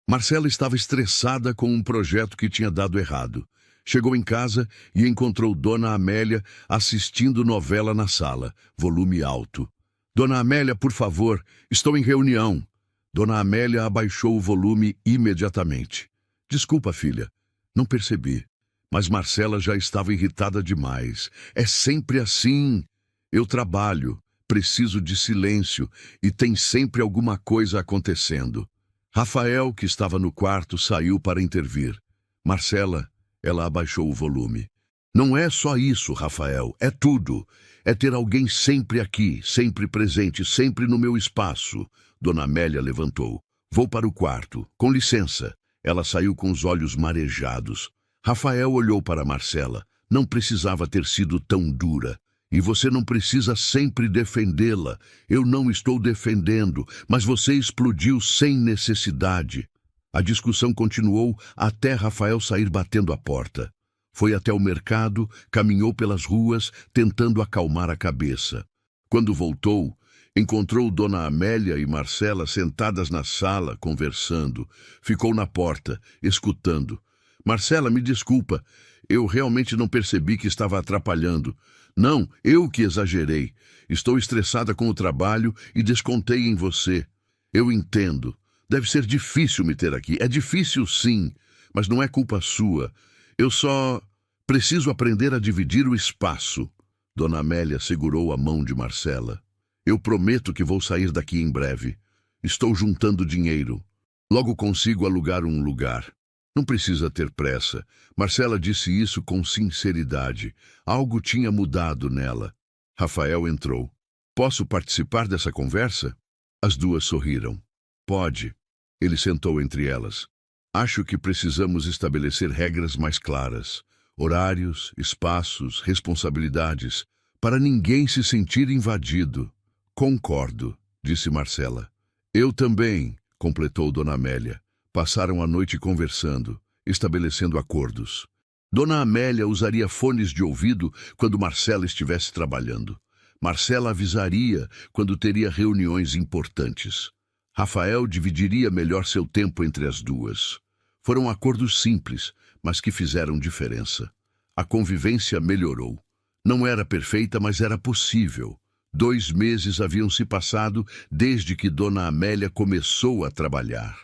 Marcela estava estressada com um projeto que tinha dado errado. Chegou em casa e encontrou Dona Amélia assistindo novela na sala, volume alto. Dona Amélia, por favor, estou em reunião. Dona Amélia abaixou o volume imediatamente. Desculpa, filha, não percebi. Mas Marcela já estava irritada demais. É sempre assim. Eu trabalho, preciso de silêncio e tem sempre alguma coisa acontecendo. Rafael, que estava no quarto, saiu para intervir. Marcela, ela abaixou o volume. Não é só isso, Rafael, é tudo. É ter alguém sempre aqui, sempre presente, sempre no meu espaço. Dona Amélia levantou. Vou para o quarto. Com licença. Ela saiu com os olhos marejados. Rafael olhou para Marcela. Não precisava ter sido tão dura. E você não precisa sempre defendê-la. Eu não estou defendendo, mas você explodiu sem necessidade. A discussão continuou até Rafael sair batendo a porta. Foi até o mercado, caminhou pelas ruas, tentando acalmar a cabeça. Quando voltou, encontrou Dona Amélia e Marcela sentadas na sala, conversando. Ficou na porta, escutando. Marcela, me desculpa, eu realmente não percebi que estava atrapalhando. Não, eu que exagerei. Estou estressada com o trabalho e descontei em você. Eu entendo. Deve ser difícil me ter aqui. É difícil, sim, mas não é culpa sua. Eu só preciso aprender a dividir o espaço. Dona Amélia segurou a mão de Marcela. Eu prometo que vou sair daqui em breve. Estou juntando dinheiro. Logo consigo alugar um lugar. Não precisa ter pressa. Marcela disse isso com sinceridade. Algo tinha mudado nela. Rafael entrou. Posso participar dessa conversa? As duas sorriram. Pode. Ele sentou entre elas. Acho que precisamos estabelecer regras mais claras. Horários, espaços, responsabilidades, para ninguém se sentir invadido. Concordo, disse Marcela. Eu também, completou Dona Amélia. Passaram a noite conversando, estabelecendo acordos. Dona Amélia usaria fones de ouvido quando Marcela estivesse trabalhando. Marcela avisaria quando teria reuniões importantes. Rafael dividiria melhor seu tempo entre as duas. Foram acordos simples, mas que fizeram diferença. A convivência melhorou. Não era perfeita, mas era possível. 2 meses haviam se passado desde que Dona Amélia começou a trabalhar.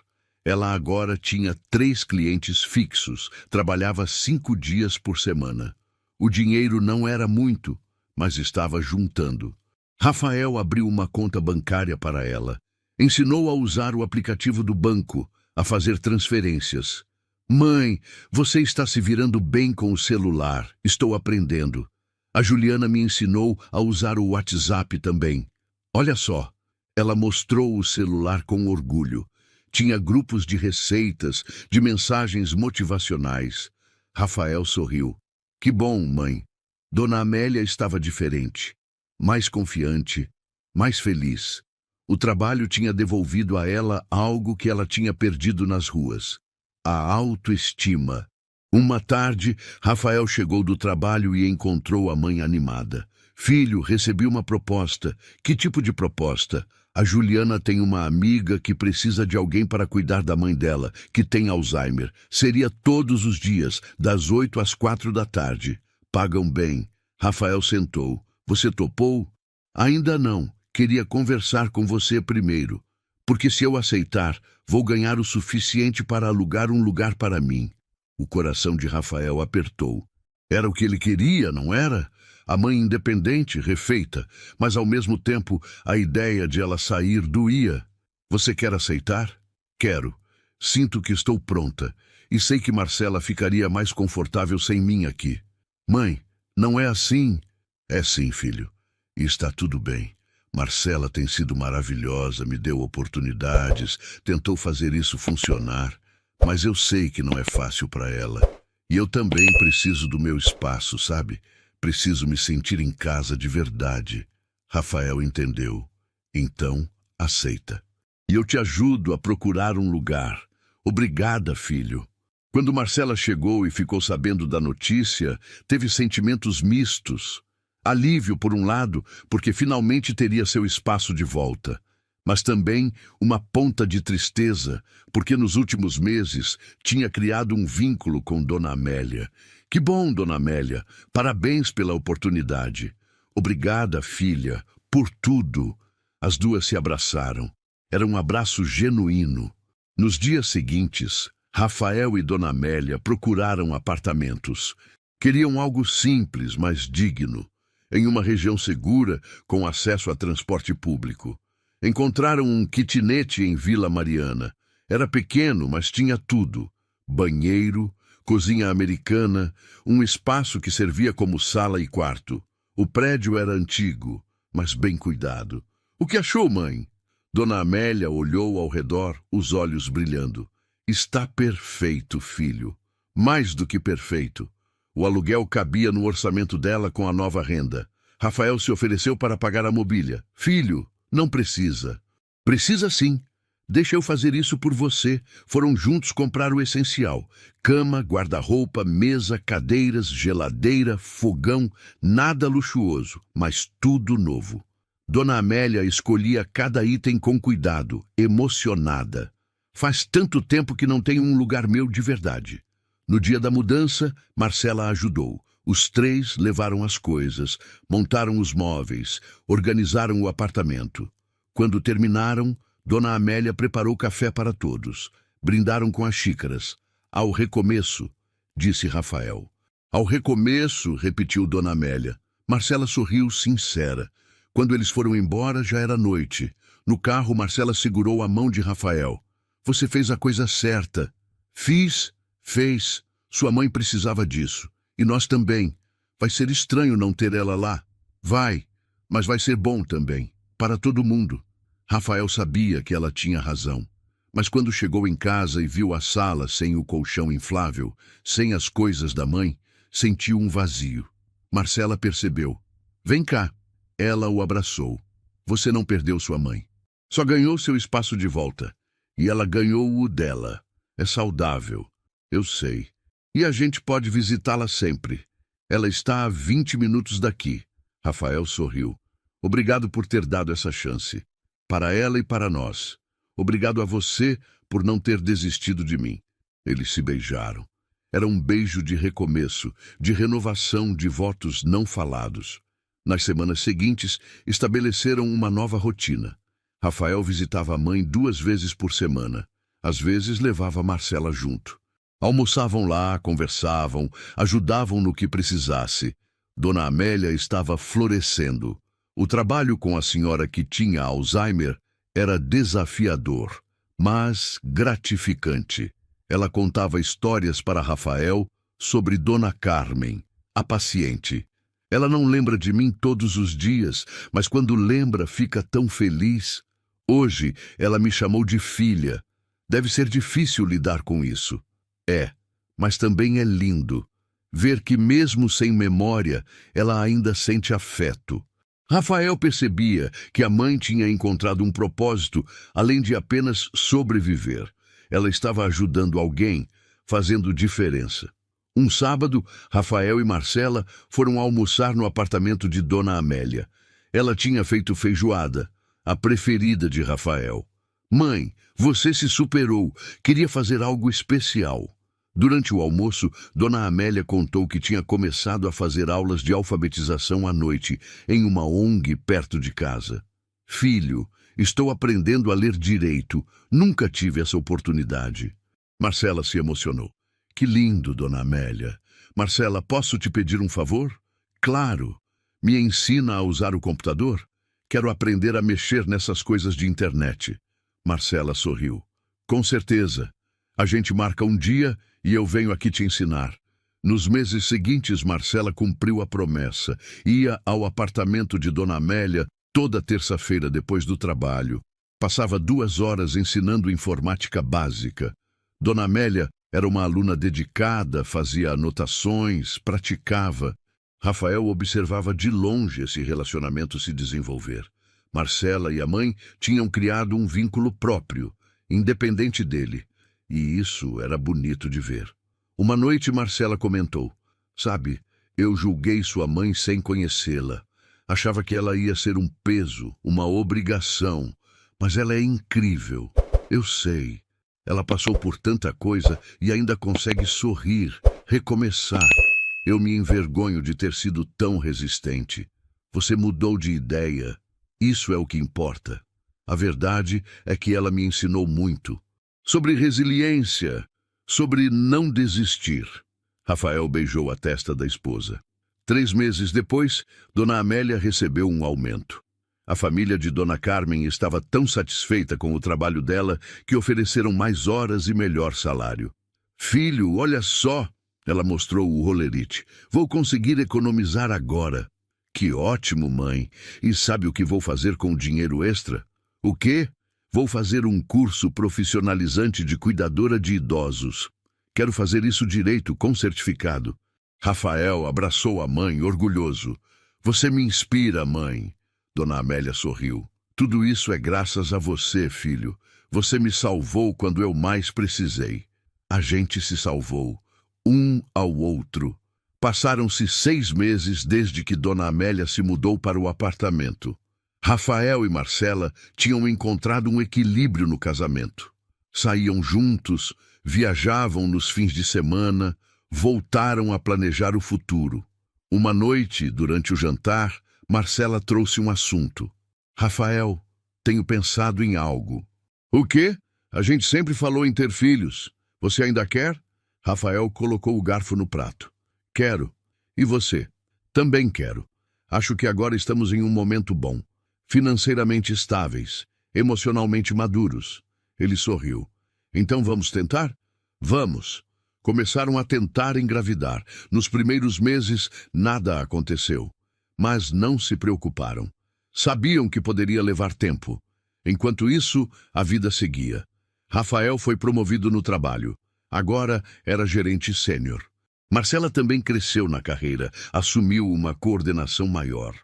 Ela agora tinha 3 clientes fixos, trabalhava 5 dias por semana. O dinheiro não era muito, mas estava juntando. Rafael abriu uma conta bancária para ela. Ensinou a usar o aplicativo do banco, a fazer transferências. Mãe, você está se virando bem com o celular. Estou aprendendo. A Juliana me ensinou a usar o WhatsApp também. Olha só, ela mostrou o celular com orgulho. Tinha grupos de receitas, de mensagens motivacionais. Rafael sorriu. Que bom, mãe. Dona Amélia estava diferente, mais confiante, mais feliz. O trabalho tinha devolvido a ela algo que ela tinha perdido nas ruas. A autoestima. Uma tarde, Rafael chegou do trabalho e encontrou a mãe animada. Filho, recebi uma proposta. Que tipo de proposta? A Juliana tem uma amiga que precisa de alguém para cuidar da mãe dela, que tem Alzheimer. Seria todos os dias, das 8 às 4 da tarde. Pagam bem. Rafael sentou. Você topou? Ainda não. Queria conversar com você primeiro. Porque se eu aceitar, vou ganhar o suficiente para alugar um lugar para mim. O coração de Rafael apertou. Era o que ele queria, não era? A mãe independente, refeita, mas ao mesmo tempo a ideia de ela sair doía. Você quer aceitar? Quero. Sinto que estou pronta. e sei que Marcela ficaria mais confortável sem mim aqui. Mãe, não é assim. É sim, filho. E está tudo bem. Marcela tem sido maravilhosa, me deu oportunidades, tentou fazer isso funcionar, mas eu sei que não é fácil para ela. E eu também preciso do meu espaço, sabe? Preciso me sentir em casa de verdade. Rafael entendeu. Então, aceita. E eu te ajudo a procurar um lugar. Obrigada, filho. Quando Marcela chegou e ficou sabendo da notícia, teve sentimentos mistos. Alívio, por um lado, porque finalmente teria seu espaço de volta. Mas também uma ponta de tristeza, porque nos últimos meses tinha criado um vínculo com Dona Amélia. Que bom, Dona Amélia. Parabéns pela oportunidade. Obrigada, filha, por tudo. As duas se abraçaram. Era um abraço genuíno. Nos dias seguintes, Rafael e Dona Amélia procuraram apartamentos. Queriam algo simples, mas digno, em uma região segura, com acesso a transporte público. Encontraram um kitnet em Vila Mariana. Era pequeno, mas tinha tudo: banheiro, cozinha americana, um espaço que servia como sala e quarto. O prédio era antigo, mas bem cuidado. O que achou, mãe? Dona Amélia olhou ao redor, os olhos brilhando. Está perfeito, filho. Mais do que perfeito. O aluguel cabia no orçamento dela com a nova renda. Rafael se ofereceu para pagar a mobília. Filho, não precisa. Precisa sim. Deixa eu fazer isso por você. Foram juntos comprar o essencial. Cama, guarda-roupa, mesa, cadeiras, geladeira, fogão. Nada luxuoso, mas tudo novo. Dona Amélia escolhia cada item com cuidado, emocionada. Faz tanto tempo que não tenho um lugar meu de verdade. No dia da mudança, Marcela ajudou. Os três levaram as coisas, montaram os móveis, organizaram o apartamento. Quando terminaram, Dona Amélia preparou café para todos. Brindaram com as xícaras. Ao recomeço, disse Rafael. Ao recomeço, repetiu Dona Amélia. Marcela sorriu sincera. Quando eles foram embora, já era noite. No carro, Marcela segurou a mão de Rafael. Você fez a coisa certa. Fiz, fez. Sua mãe precisava disso. E nós também. Vai ser estranho não ter ela lá. Vai, mas vai ser bom também. Para todo mundo. Rafael sabia que ela tinha razão. Mas quando chegou em casa e viu a sala sem o colchão inflável, sem as coisas da mãe, sentiu um vazio. Marcela percebeu. Vem cá. Ela o abraçou. Você não perdeu sua mãe. Só ganhou seu espaço de volta. E ela ganhou o dela. É saudável. Eu sei. E a gente pode visitá-la sempre. Ela está a 20 minutos daqui. Rafael sorriu. Obrigado por ter dado essa chance. Para ela e para nós. Obrigado a você por não ter desistido de mim. Eles se beijaram. Era um beijo de recomeço, de renovação de votos não falados. Nas semanas seguintes, estabeleceram uma nova rotina. Rafael visitava a mãe 2 vezes por semana. Às vezes levava Marcela junto. Almoçavam lá, conversavam, ajudavam no que precisasse. Dona Amélia estava florescendo. O trabalho com a senhora que tinha Alzheimer era desafiador, mas gratificante. Ela contava histórias para Rafael sobre Dona Carmen, a paciente. Ela não lembra de mim todos os dias, mas quando lembra fica tão feliz. Hoje ela me chamou de filha. Deve ser difícil lidar com isso. É, mas também é lindo. Ver que mesmo sem memória, ela ainda sente afeto. Rafael percebia que a mãe tinha encontrado um propósito, além de apenas sobreviver. Ela estava ajudando alguém, fazendo diferença. Um sábado, Rafael e Marcela foram almoçar no apartamento de Dona Amélia. Ela tinha feito feijoada, a preferida de Rafael. Mãe, você se superou. Queria fazer algo especial. Durante o almoço, Dona Amélia contou que tinha começado a fazer aulas de alfabetização à noite, em uma ONG perto de casa. Filho, estou aprendendo a ler direito. Nunca tive essa oportunidade. Marcela se emocionou. Que lindo, Dona Amélia. Marcela, posso te pedir um favor? Claro. Me ensina a usar o computador? Quero aprender a mexer nessas coisas de internet. Marcela sorriu. Com certeza. A gente marca um dia e eu venho aqui te ensinar. Nos meses seguintes, Marcela cumpriu a promessa. Ia ao apartamento de Dona Amélia toda terça-feira depois do trabalho. Passava 2 horas ensinando informática básica. Dona Amélia era uma aluna dedicada, fazia anotações, praticava. Rafael observava de longe esse relacionamento se desenvolver. Marcela e a mãe tinham criado um vínculo próprio, independente dele, e isso era bonito de ver. Uma noite Marcela comentou: "Sabe, eu julguei sua mãe sem conhecê-la. Achava que ela ia ser um peso, uma obrigação, mas ela é incrível. Eu sei. Ela passou por tanta coisa e ainda consegue sorrir, recomeçar. Eu me envergonho de ter sido tão resistente. Você mudou de ideia. Isso é o que importa. A verdade é que ela me ensinou muito. Sobre resiliência, sobre não desistir." Rafael beijou a testa da esposa. 3 meses depois, Dona Amélia recebeu um aumento. A família de Dona Carmen estava tão satisfeita com o trabalho dela que ofereceram mais horas e melhor salário. "Filho, olha só!" Ela mostrou o holerite. "Vou conseguir economizar agora." "Que ótimo, mãe! E sabe o que vou fazer com o dinheiro extra?" "O quê?" "Vou fazer um curso profissionalizante de cuidadora de idosos. Quero fazer isso direito, com certificado." Rafael abraçou a mãe, orgulhoso. "Você me inspira, mãe." Dona Amélia sorriu. "Tudo isso é graças a você, filho. Você me salvou quando eu mais precisei." A gente se salvou, um ao outro. Passaram-se 6 meses desde que Dona Amélia se mudou para o apartamento. Rafael e Marcela tinham encontrado um equilíbrio no casamento. Saíam juntos, viajavam nos fins de semana, voltaram a planejar o futuro. Uma noite, durante o jantar, Marcela trouxe um assunto. "Rafael, tenho pensado em algo." "O quê? A gente sempre falou em ter filhos. Você ainda quer?" Rafael colocou o garfo no prato. "Quero. E você?" "Também quero. Acho que agora estamos em um momento bom. Financeiramente estáveis, emocionalmente maduros." Ele sorriu. "Então vamos tentar?" "Vamos." Começaram a tentar engravidar. Nos primeiros meses, nada aconteceu. Mas não se preocuparam. Sabiam que poderia levar tempo. Enquanto isso, a vida seguia. Rafael foi promovido no trabalho. Agora era gerente sênior. Marcela também cresceu na carreira, assumiu uma coordenação maior.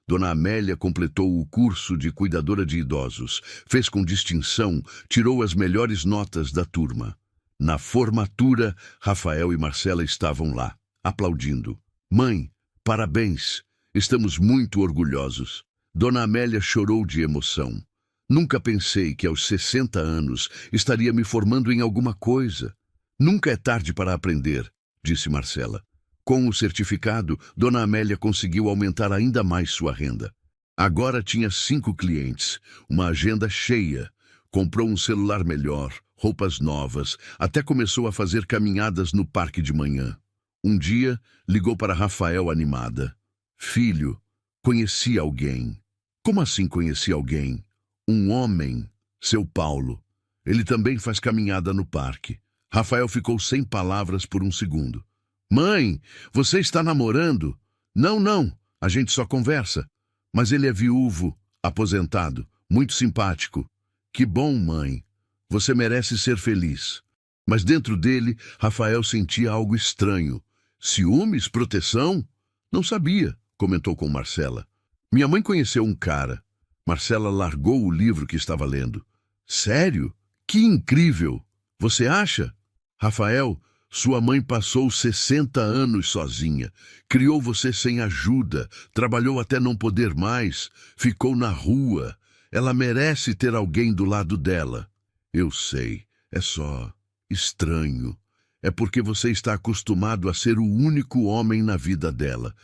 Dona Amélia completou o curso de cuidadora de idosos, fez com distinção, tirou as melhores notas da turma. Na formatura, Rafael e Marcela estavam lá, aplaudindo. "Mãe, parabéns! Estamos muito orgulhosos." Dona Amélia chorou de emoção. "Nunca pensei que aos 60 anos estaria me formando em alguma coisa." "Nunca é tarde para aprender", disse Marcela. Com o certificado, Dona Amélia conseguiu aumentar ainda mais sua renda. Agora tinha 5 clientes, uma agenda cheia. Comprou um celular melhor, roupas novas, até começou a fazer caminhadas no parque de manhã. Um dia, ligou para Rafael animada. "Filho, conheci alguém." "Como assim conheci alguém?" "Um homem, seu Paulo. Ele também faz caminhada no parque." Rafael ficou sem palavras por um segundo. "Mãe, você está namorando?" "Não, não, a gente só conversa." "Mas ele é viúvo, aposentado, muito simpático." "Que bom, mãe. Você merece ser feliz." Mas dentro dele, Rafael sentia algo estranho. Ciúmes? Proteção? Não sabia, comentou com Marcela. "Minha mãe conheceu um cara." Marcela largou o livro que estava lendo. "Sério? Que incrível! Você acha?" "Rafael, sua mãe passou 60 anos sozinha. Criou você sem ajuda, trabalhou até não poder mais, ficou na rua. Ela merece ter alguém do lado dela." "Eu sei, é só estranho. É porque você está acostumado a ser o único homem na vida dela.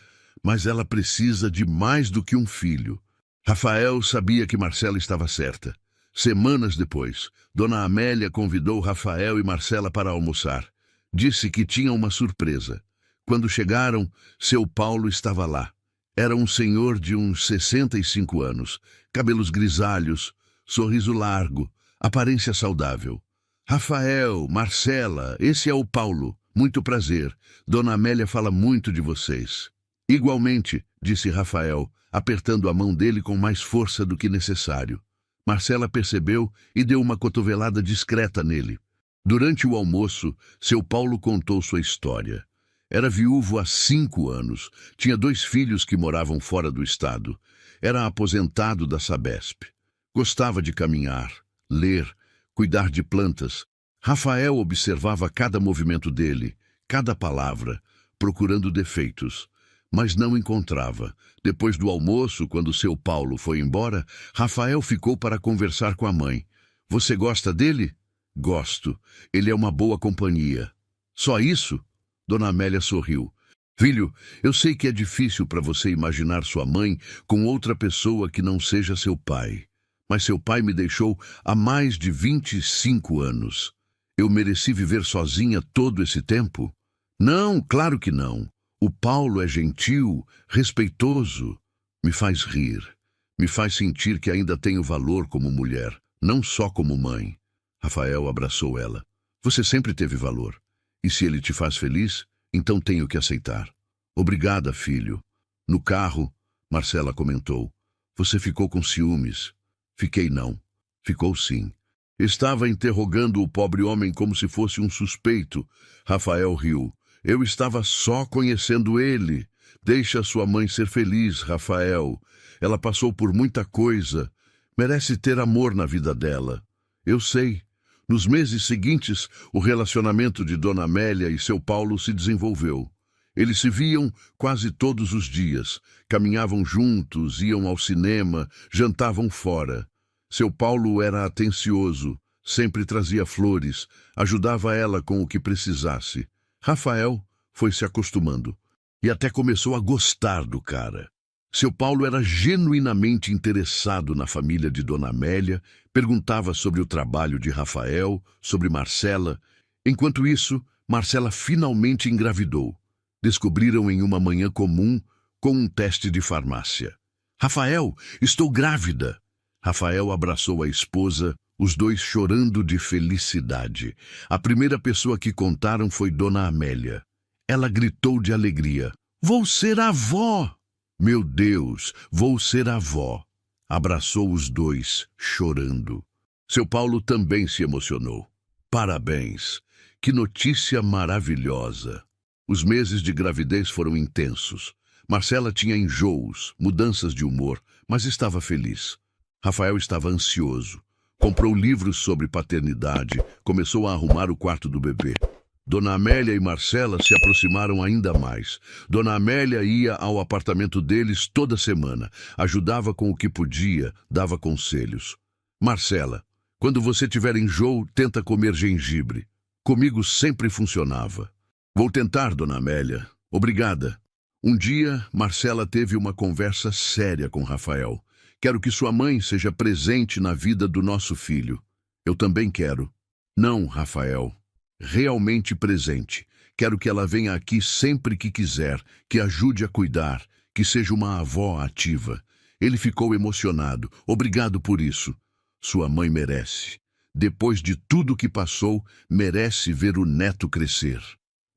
Mas ela precisa de mais do que um filho." Rafael sabia que Marcela estava certa. Semanas depois, Dona Amélia convidou Rafael e Marcela para almoçar. Disse que tinha uma surpresa. Quando chegaram, seu Paulo estava lá. Era um senhor de uns 65 anos, cabelos grisalhos, sorriso largo, aparência saudável. Rafael, Marcela, esse é o Paulo. Muito prazer. Dona Amélia fala muito de vocês. Igualmente, disse Rafael, apertando a mão dele com mais força do que necessário. Marcela percebeu e deu uma cotovelada discreta nele. Durante o almoço, seu Paulo contou sua história. Era viúvo há 5 anos, tinha 2 filhos que moravam fora do estado. Era aposentado da Sabesp. Gostava de caminhar, ler, cuidar de plantas. Rafael observava cada movimento dele, cada palavra, procurando defeitos, mas não encontrava. Depois do almoço, quando seu Paulo foi embora, Rafael ficou para conversar com a mãe. Você gosta dele? Gosto. Ele é uma boa companhia. Só isso? Dona Amélia sorriu. Filho, eu sei que é difícil para você imaginar sua mãe com outra pessoa que não seja seu pai. Mas seu pai me deixou há mais de 25 anos. Eu mereci viver sozinha todo esse tempo? Não, claro que não. O Paulo é gentil, respeitoso. Me faz rir. Me faz sentir que ainda tenho valor como mulher, não só como mãe. Rafael abraçou ela. Você sempre teve valor. E se ele te faz feliz, então tenho que aceitar. Obrigada, filho. No carro, Marcela comentou. Você ficou com ciúmes. Fiquei não. Ficou sim. Estava interrogando o pobre homem como se fosse um suspeito. Rafael riu. Eu estava só conhecendo ele. Deixa sua mãe ser feliz, Rafael. Ela passou por muita coisa. Merece ter amor na vida dela. Eu sei. Nos meses seguintes, o relacionamento de Dona Amélia e seu Paulo se desenvolveu. Eles se viam quase todos os dias, caminhavam juntos, iam ao cinema, jantavam fora. Seu Paulo era atencioso, sempre trazia flores, ajudava ela com o que precisasse. Rafael foi se acostumando e até começou a gostar do cara. Seu Paulo era genuinamente interessado na família de Dona Amélia, perguntava sobre o trabalho de Rafael, sobre Marcela. Enquanto isso, Marcela finalmente engravidou. Descobriram em uma manhã comum com um teste de farmácia. Rafael, estou grávida! Rafael abraçou a esposa, os dois chorando de felicidade. A primeira pessoa que contaram foi Dona Amélia. Ela gritou de alegria. Vou ser avó! Meu Deus, vou ser avó! Abraçou os dois, chorando. Seu Paulo também se emocionou. Parabéns! Que notícia maravilhosa! Os meses de gravidez foram intensos. Marcela tinha enjoos, mudanças de humor, mas estava feliz. Rafael estava ansioso. Comprou livros sobre paternidade, começou a arrumar o quarto do bebê. Dona Amélia e Marcela se aproximaram ainda mais. Dona Amélia ia ao apartamento deles toda semana, ajudava com o que podia, dava conselhos. Marcela, quando você tiver enjoo, tenta comer gengibre. Comigo sempre funcionava. Vou tentar, Dona Amélia. Obrigada. Um dia, Marcela teve uma conversa séria com Rafael. Quero que sua mãe seja presente na vida do nosso filho. Eu também quero. Não, Rafael. Realmente presente. Quero que ela venha aqui sempre que quiser, que ajude a cuidar, que seja uma avó ativa. Ele ficou emocionado. Obrigado por isso. Sua mãe merece. Depois de tudo que passou, merece ver o neto crescer.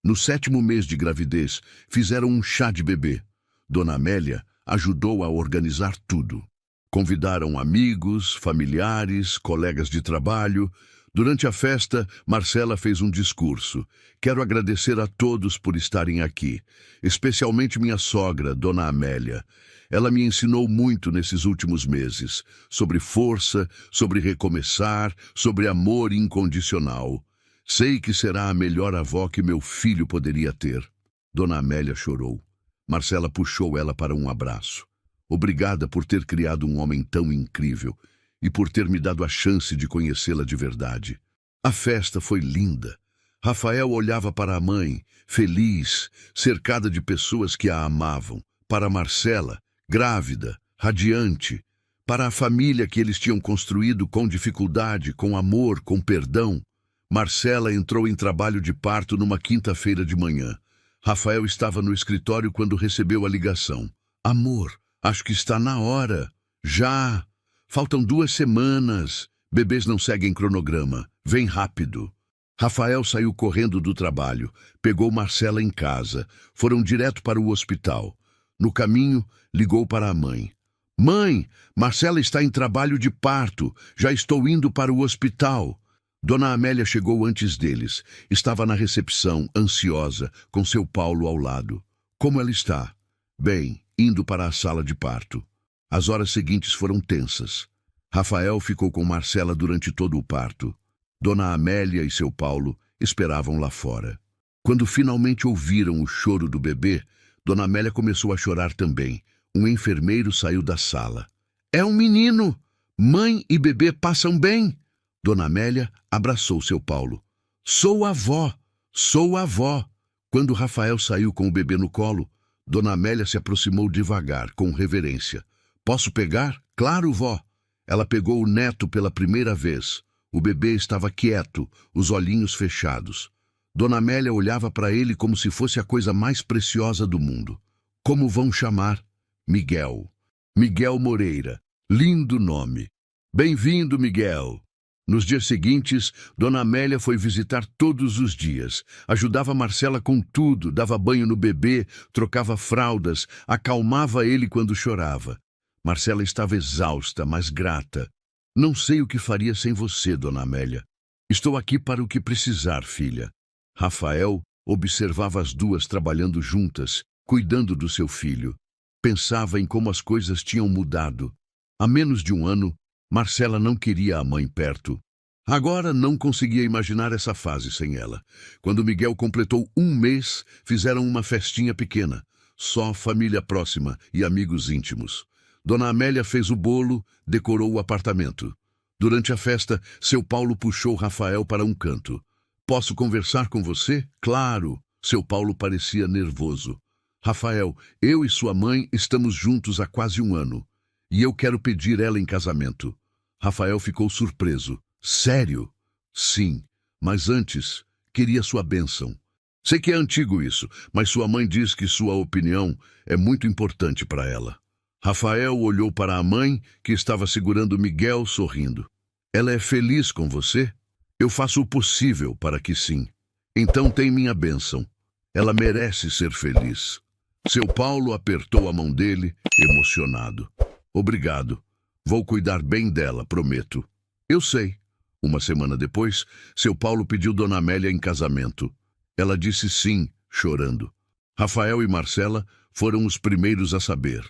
No 7º mês de gravidez, fizeram um chá de bebê. Dona Amélia ajudou a organizar tudo. Convidaram amigos, familiares, colegas de trabalho. Durante a festa, Marcela fez um discurso. Quero agradecer a todos por estarem aqui, especialmente minha sogra, Dona Amélia. Ela me ensinou muito nesses últimos meses, sobre força, sobre recomeçar, sobre amor incondicional. Sei que será a melhor avó que meu filho poderia ter. Dona Amélia chorou. Marcela puxou ela para um abraço. Obrigada por ter criado um homem tão incrível e por ter me dado a chance de conhecê-la de verdade. A festa foi linda. Rafael olhava para a mãe, feliz, cercada de pessoas que a amavam. Para Marcela, grávida, radiante. Para a família que eles tinham construído com dificuldade, com amor, com perdão. Marcela entrou em trabalho de parto numa quinta-feira de manhã. Rafael estava no escritório quando recebeu a ligação. Amor, acho que está na hora. Já. Faltam 2 semanas. Bebês não seguem cronograma. Vem rápido. Rafael saiu correndo do trabalho, pegou Marcela em casa, foram direto para o hospital. No caminho, ligou para a mãe. Mãe, Marcela está em trabalho de parto, já estou indo para o hospital. Dona Amélia chegou antes deles. Estava na recepção, ansiosa, com seu Paulo ao lado. Como ela está? Bem, indo para a sala de parto. As horas seguintes foram tensas. Rafael ficou com Marcela durante todo o parto. Dona Amélia e seu Paulo esperavam lá fora. Quando finalmente ouviram o choro do bebê, Dona Amélia começou a chorar também. Um enfermeiro saiu da sala. É um menino! Mãe e bebê passam bem! Dona Amélia abraçou seu Paulo. Sou avó! Sou avó! Quando Rafael saiu com o bebê no colo, Dona Amélia se aproximou devagar, com reverência. Posso pegar? Claro, vó! Ela pegou o neto pela primeira vez. O bebê estava quieto, os olhinhos fechados. Dona Amélia olhava para ele como se fosse a coisa mais preciosa do mundo. Como vão chamar? Miguel. Miguel Moreira. Lindo nome. Bem-vindo, Miguel. Nos dias seguintes, Dona Amélia foi visitar todos os dias. Ajudava Marcela com tudo, dava banho no bebê, trocava fraldas, acalmava ele quando chorava. Marcela estava exausta, mas grata. Não sei o que faria sem você, Dona Amélia. Estou aqui para o que precisar, filha. Rafael observava as duas trabalhando juntas, cuidando do seu filho. Pensava em como as coisas tinham mudado. Há menos de um ano, Marcela não queria a mãe perto. Agora não conseguia imaginar essa fase sem ela. Quando Miguel completou 1 mês, fizeram uma festinha pequena. Só família próxima e amigos íntimos. Dona Amélia fez o bolo, decorou o apartamento. Durante a festa, seu Paulo puxou Rafael para um canto. Posso conversar com você? Claro. Seu Paulo parecia nervoso. Rafael, eu e sua mãe estamos juntos há quase 1 ano. E eu quero pedir ela em casamento. Rafael ficou surpreso. Sério? Sim, mas antes, queria sua bênção. Sei que é antigo isso, mas sua mãe diz que sua opinião é muito importante para ela. Rafael olhou para a mãe, que estava segurando Miguel, sorrindo. Ela é feliz com você? Eu faço o possível para que sim. Então tem minha bênção. Ela merece ser feliz. Seu Paulo apertou a mão dele, emocionado. Obrigado. Vou cuidar bem dela, prometo. Eu sei. 1 semana depois, seu Paulo pediu Dona Amélia em casamento. Ela disse sim, chorando. Rafael e Marcela foram os primeiros a saber.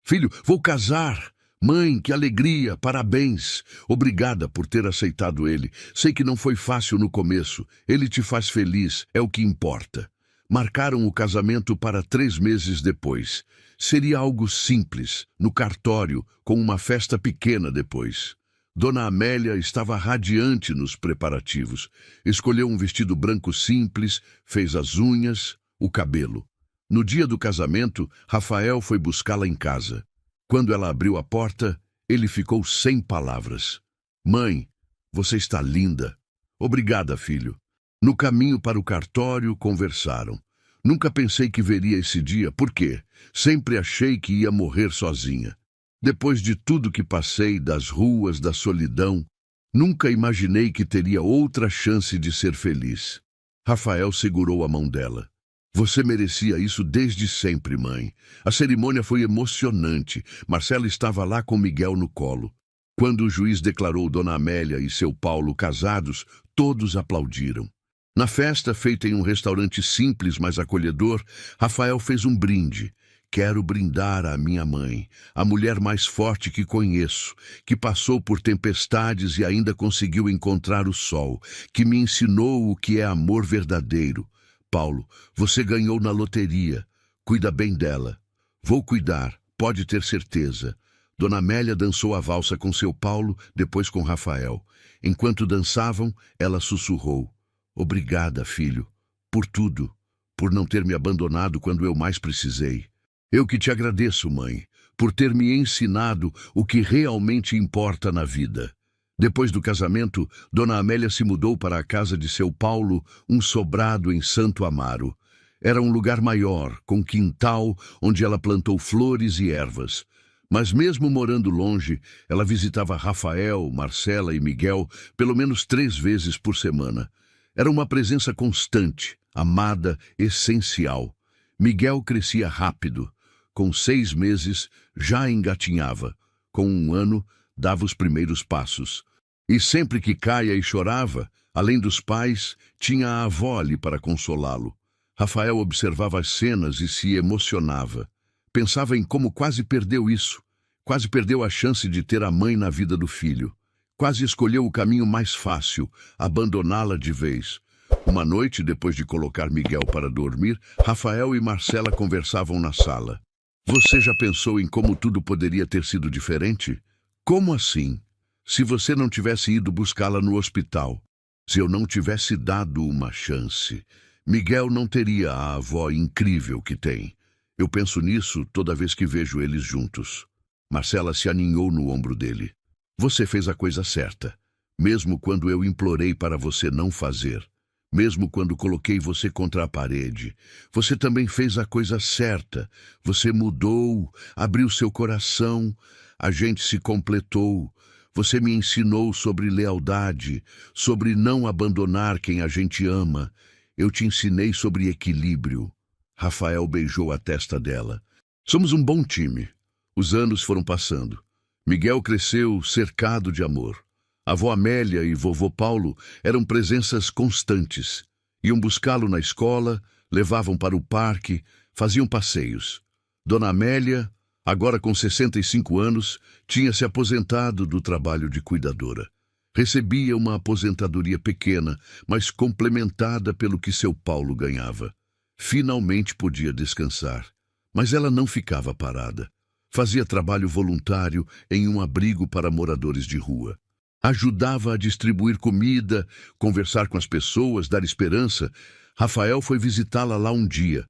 Filho, vou casar! Mãe, que alegria! Parabéns! Obrigada por ter aceitado ele. Sei que não foi fácil no começo. Ele te faz feliz, é o que importa. Marcaram o casamento para 3 meses depois. Seria algo simples, no cartório, com uma festa pequena depois. Dona Amélia estava radiante nos preparativos. Escolheu um vestido branco simples, fez as unhas, o cabelo. No dia do casamento, Rafael foi buscá-la em casa. Quando ela abriu a porta, ele ficou sem palavras. Mãe, você está linda. Obrigada, filho. No caminho para o cartório, conversaram. Nunca pensei que veria esse dia, por quê? Sempre achei que ia morrer sozinha. Depois de tudo que passei, das ruas, da solidão, nunca imaginei que teria outra chance de ser feliz. Rafael segurou a mão dela. Você merecia isso desde sempre, mãe. A cerimônia foi emocionante. Marcela estava lá com Miguel no colo. Quando o juiz declarou Dona Amélia e seu Paulo casados, todos aplaudiram. Na festa, feita em um restaurante simples, mas acolhedor, Rafael fez um brinde. Quero brindar à minha mãe, a mulher mais forte que conheço, que passou por tempestades e ainda conseguiu encontrar o sol, que me ensinou o que é amor verdadeiro. Paulo, você ganhou na loteria. Cuida bem dela. Vou cuidar, pode ter certeza. Dona Amélia dançou a valsa com seu Paulo, depois com Rafael. Enquanto dançavam, ela sussurrou. Obrigada, filho, por tudo, por não ter me abandonado quando eu mais precisei. Eu que te agradeço, mãe, por ter me ensinado o que realmente importa na vida. Depois do casamento, Dona Amélia se mudou para a casa de seu Paulo, um sobrado em Santo Amaro. Era um lugar maior, com quintal, onde ela plantou flores e ervas. Mas mesmo morando longe, ela visitava Rafael, Marcela e Miguel pelo menos 3 vezes por semana. Era uma presença constante, amada, essencial. Miguel crescia rápido. Com 6 meses, já engatinhava. Com 1 ano, dava os primeiros passos. E sempre que caia e chorava, além dos pais, tinha a avó ali para consolá-lo. Rafael observava as cenas e se emocionava. Pensava em como quase perdeu isso. Quase perdeu a chance de ter a mãe na vida do filho. Quase escolheu o caminho mais fácil, abandoná-la de vez. Uma noite, depois de colocar Miguel para dormir, Rafael e Marcela conversavam na sala. Você já pensou em como tudo poderia ter sido diferente? Como assim? Se você não tivesse ido buscá-la no hospital, se eu não tivesse dado uma chance, Miguel não teria a avó incrível que tem. Eu penso nisso toda vez que vejo eles juntos. Marcela se aninhou no ombro dele. Você fez a coisa certa, mesmo quando eu implorei para você não fazer. Mesmo quando coloquei você contra a parede, você também fez a coisa certa. Você mudou, abriu seu coração, a gente se completou. Você me ensinou sobre lealdade, sobre não abandonar quem a gente ama. Eu te ensinei sobre equilíbrio. Rafael beijou a testa dela. Somos um bom time. Os anos foram passando. Miguel cresceu cercado de amor. A avó Amélia e vovô Paulo eram presenças constantes. Iam buscá-lo na escola, levavam para o parque, faziam passeios. Dona Amélia, agora com 65 anos, tinha se aposentado do trabalho de cuidadora. Recebia uma aposentadoria pequena, mas complementada pelo que seu Paulo ganhava. Finalmente podia descansar. Mas ela não ficava parada. Fazia trabalho voluntário em um abrigo para moradores de rua. Ajudava a distribuir comida, conversar com as pessoas, dar esperança. Rafael foi visitá-la lá um dia.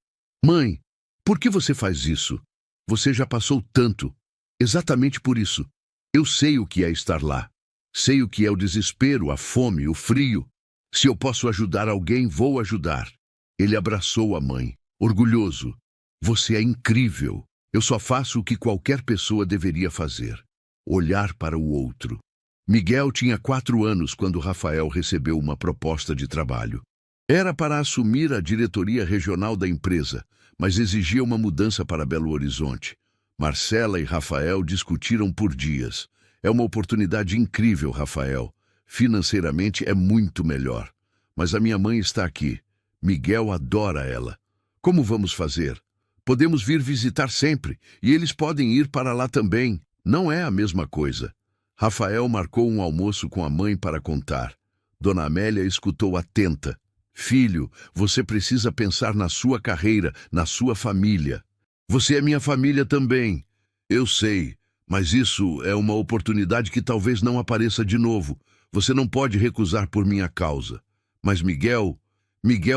Mãe, por que você faz isso? Você já passou tanto. Exatamente por isso. Eu sei o que é estar lá. Sei o que é o desespero, a fome, o frio. Se eu posso ajudar alguém, vou ajudar. Ele abraçou a mãe, orgulhoso. Você é incrível. Eu só faço o que qualquer pessoa deveria fazer. Olhar para o outro. Miguel tinha 4 anos quando Rafael recebeu uma proposta de trabalho. Era para assumir a diretoria regional da empresa, mas exigia uma mudança para Belo Horizonte. Marcela e Rafael discutiram por dias. É uma oportunidade incrível, Rafael. Financeiramente é muito melhor. Mas a minha mãe está aqui. Miguel adora ela. Como vamos fazer? Podemos vir visitar sempre, e eles podem ir para lá também. Não é a mesma coisa. Rafael marcou um almoço com a mãe para contar. Dona Amélia escutou atenta. Filho, você precisa pensar na sua carreira, na sua família. Você é minha família também. Eu sei, mas isso é uma oportunidade que talvez não apareça de novo. Você não pode recusar por minha causa. Mas Miguel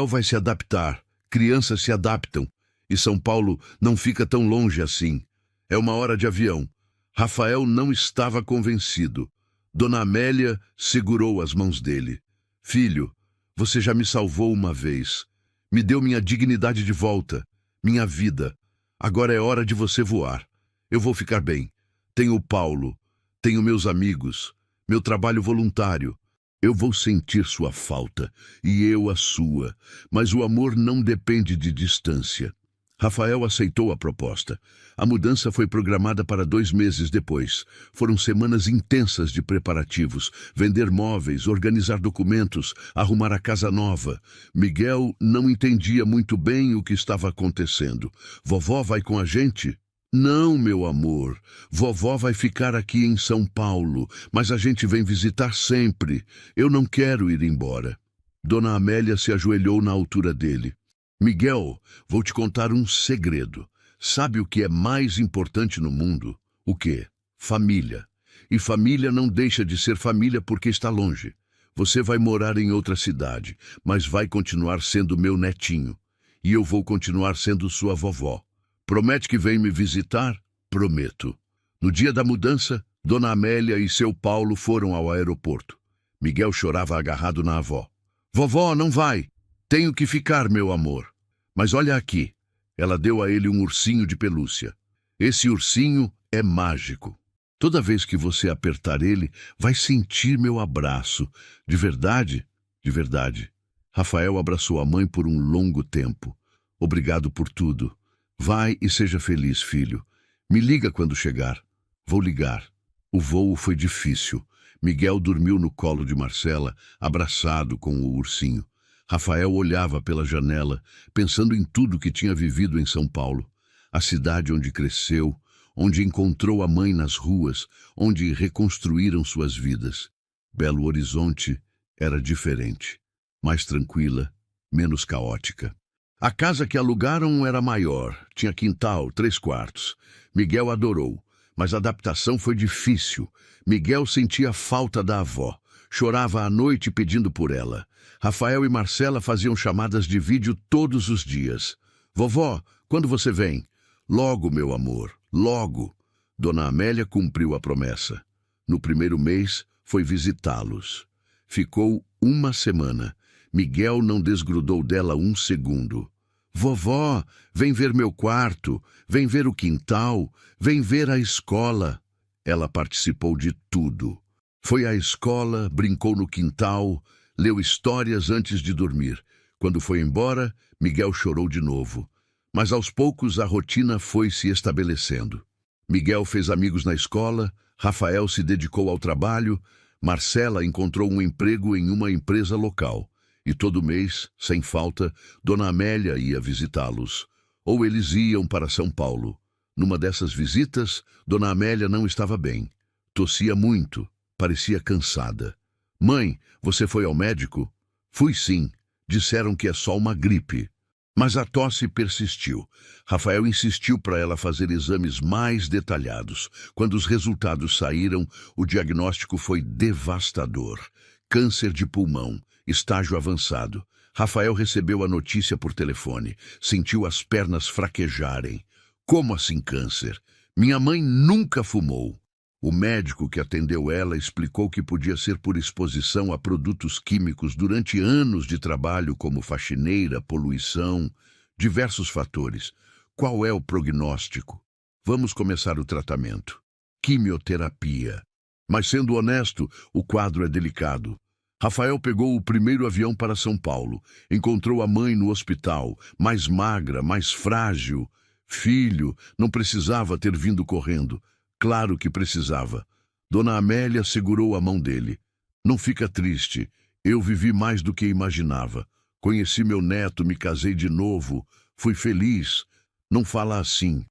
vai se adaptar. Crianças se adaptam. E São Paulo não fica tão longe assim. É 1 hora de avião. Rafael não estava convencido. Dona Amélia segurou as mãos dele. Filho, você já me salvou uma vez. Me deu minha dignidade de volta, minha vida. Agora é hora de você voar. Eu vou ficar bem. Tenho o Paulo, tenho meus amigos, meu trabalho voluntário. Eu vou sentir sua falta, e eu a sua. Mas o amor não depende de distância. Rafael aceitou a proposta. A mudança foi programada para 2 meses depois. Foram semanas intensas de preparativos, vender móveis, organizar documentos, arrumar a casa nova. Miguel não entendia muito bem o que estava acontecendo. Vovó vai com a gente? Não, meu amor. Vovó vai ficar aqui em São Paulo, mas a gente vem visitar sempre. Eu não quero ir embora. Dona Amélia se ajoelhou na altura dele. Miguel, vou te contar um segredo. Sabe o que é mais importante no mundo? O quê? Família. E família não deixa de ser família porque está longe. Você vai morar em outra cidade, mas vai continuar sendo meu netinho. E eu vou continuar sendo sua vovó. Promete que vem me visitar? Prometo. No dia da mudança, Dona Amélia e seu Paulo foram ao aeroporto. Miguel chorava agarrado na avó. Vovó, não vai. Tenho que ficar, meu amor. Mas olha aqui. Ela deu a ele um ursinho de pelúcia. Esse ursinho é mágico. Toda vez que você apertar ele, vai sentir meu abraço. De verdade? De verdade. Rafael abraçou a mãe por um longo tempo. Obrigado por tudo. Vai e seja feliz, filho. Me liga quando chegar. Vou ligar. O voo foi difícil. Miguel dormiu no colo de Marcela, abraçado com o ursinho. Rafael olhava pela janela, pensando em tudo que tinha vivido em São Paulo. A cidade onde cresceu, onde encontrou a mãe nas ruas, onde reconstruíram suas vidas. Belo Horizonte era diferente, mais tranquila, menos caótica. A casa que alugaram era maior, tinha quintal, 3 quartos. Miguel adorou, mas a adaptação foi difícil. Miguel sentia falta da avó, chorava à noite pedindo por ela. Rafael e Marcela faziam chamadas de vídeo todos os dias. Vovó, quando você vem? Logo, meu amor, logo. Dona Amélia cumpriu a promessa. No primeiro mês, foi visitá-los. Ficou 1 semana. Miguel não desgrudou dela 1 segundo. Vovó, vem ver meu quarto, vem ver o quintal, vem ver a escola. Ela participou de tudo. Foi à escola, brincou no quintal, leu histórias antes de dormir. Quando foi embora, Miguel chorou de novo. Mas aos poucos a rotina foi se estabelecendo. Miguel fez amigos na escola, Rafael se dedicou ao trabalho, Marcela encontrou um emprego em uma empresa local. E todo mês, sem falta, Dona Amélia ia visitá-los. Ou eles iam para São Paulo. Numa dessas visitas, Dona Amélia não estava bem. Tossia muito, parecia cansada. Mãe, você foi ao médico? Fui sim. Disseram que é só uma gripe. Mas a tosse persistiu. Rafael insistiu para ela fazer exames mais detalhados. Quando os resultados saíram, o diagnóstico foi devastador. Câncer de pulmão. Estágio avançado. Rafael recebeu a notícia por telefone. Sentiu as pernas fraquejarem. Como assim câncer? Minha mãe nunca fumou. O médico que atendeu ela explicou que podia ser por exposição a produtos químicos durante anos de trabalho como faxineira, poluição, diversos fatores. Qual é o prognóstico? Vamos começar o tratamento. Quimioterapia. Mas sendo honesto, o quadro é delicado. Rafael pegou o primeiro avião para São Paulo. Encontrou a mãe no hospital, mais magra, mais frágil. Filho, não precisava ter vindo correndo. Claro que precisava. Dona Amélia segurou a mão dele. Não fica triste. Eu vivi mais do que imaginava. Conheci meu neto, me casei de novo. Fui feliz. Não fala assim.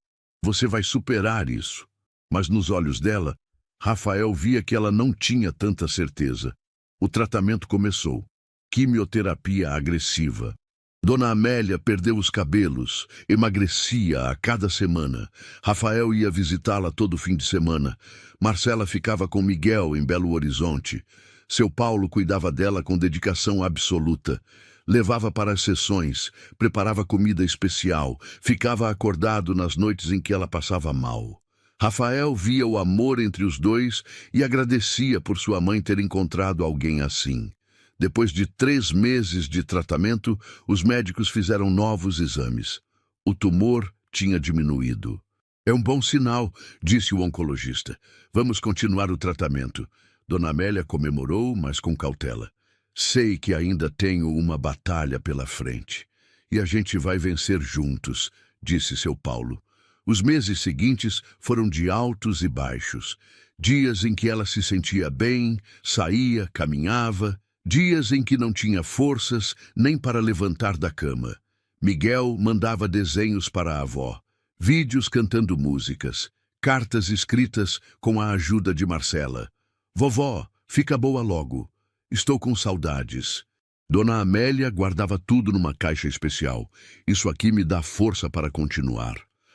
Você vai superar isso. Mas nos olhos dela, Rafael via que ela não tinha tanta certeza. O tratamento começou. Quimioterapia agressiva. Dona Amélia perdeu os cabelos, emagrecia a cada semana. Rafael ia visitá-la todo fim de semana. Marcela ficava com Miguel em Belo Horizonte. Seu Paulo cuidava dela com dedicação absoluta. Levava para as sessões, preparava comida especial, ficava acordado nas noites em que ela passava mal. Rafael via o amor entre os dois e agradecia por sua mãe ter encontrado alguém assim. Depois de 3 meses de tratamento, os médicos fizeram novos exames. O tumor tinha diminuído. É um bom sinal, disse o oncologista. Vamos continuar o tratamento. Dona Amélia comemorou, mas com cautela. Sei que ainda tenho uma batalha pela frente. E a gente vai vencer juntos, disse seu Paulo. Os meses seguintes foram de altos e baixos. Dias em que ela se sentia bem, saía, caminhava. Dias em que não tinha forças nem para levantar da cama. Miguel mandava desenhos para a avó, vídeos cantando músicas, cartas escritas com a ajuda de Marcela. Vovó, fica boa logo. Estou com saudades. Dona Amélia guardava tudo numa caixa especial. Isso aqui me dá força para continuar.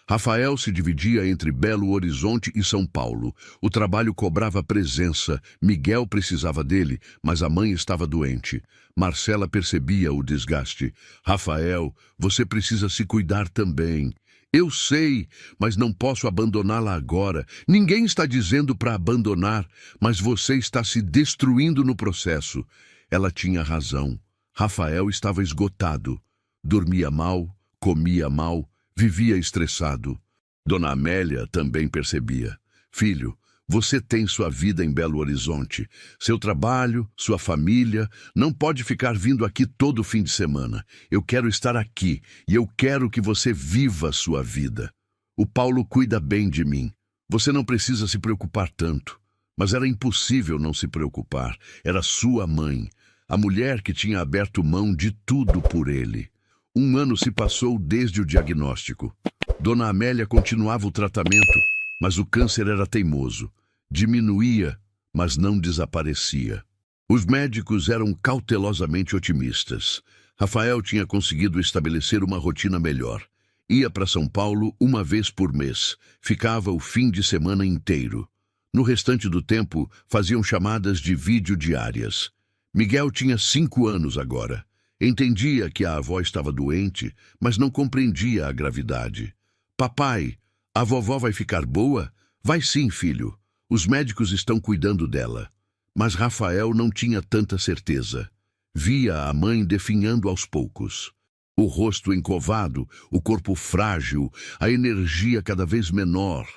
Rafael se dividia entre Belo Horizonte e São Paulo. O trabalho cobrava presença. Miguel precisava dele, mas a mãe estava doente. Marcela percebia o desgaste. Rafael, você precisa se cuidar também. Eu sei, mas não posso abandoná-la agora. Ninguém está dizendo para abandonar, mas você está se destruindo no processo. Ela tinha razão. Rafael estava esgotado. Dormia mal, comia mal, vivia estressado. Dona Amélia também percebia. Filho, você tem sua vida em Belo Horizonte, seu trabalho, sua família, não pode ficar vindo aqui todo fim de semana. Eu quero estar aqui e eu quero que você viva a sua vida. O Paulo cuida bem de mim. Você não precisa se preocupar tanto. Mas era impossível não se preocupar. Era sua mãe, a mulher que tinha aberto mão de tudo por ele. 1 ano se passou desde o diagnóstico. Dona Amélia continuava o tratamento, mas o câncer era teimoso. Diminuía, mas não desaparecia. Os médicos eram cautelosamente otimistas. Rafael tinha conseguido estabelecer uma rotina melhor. Ia para São Paulo 1 vez por mês. Ficava o fim de semana inteiro. No restante do tempo, faziam chamadas de vídeo diárias. Miguel tinha 5 anos agora. Entendia que a avó estava doente, mas não compreendia a gravidade. Papai, a vovó vai ficar boa? Vai sim, filho. Os médicos estão cuidando dela. Mas Rafael não tinha tanta certeza. Via a mãe definhando aos poucos. O rosto encovado, o corpo frágil, a energia cada vez menor.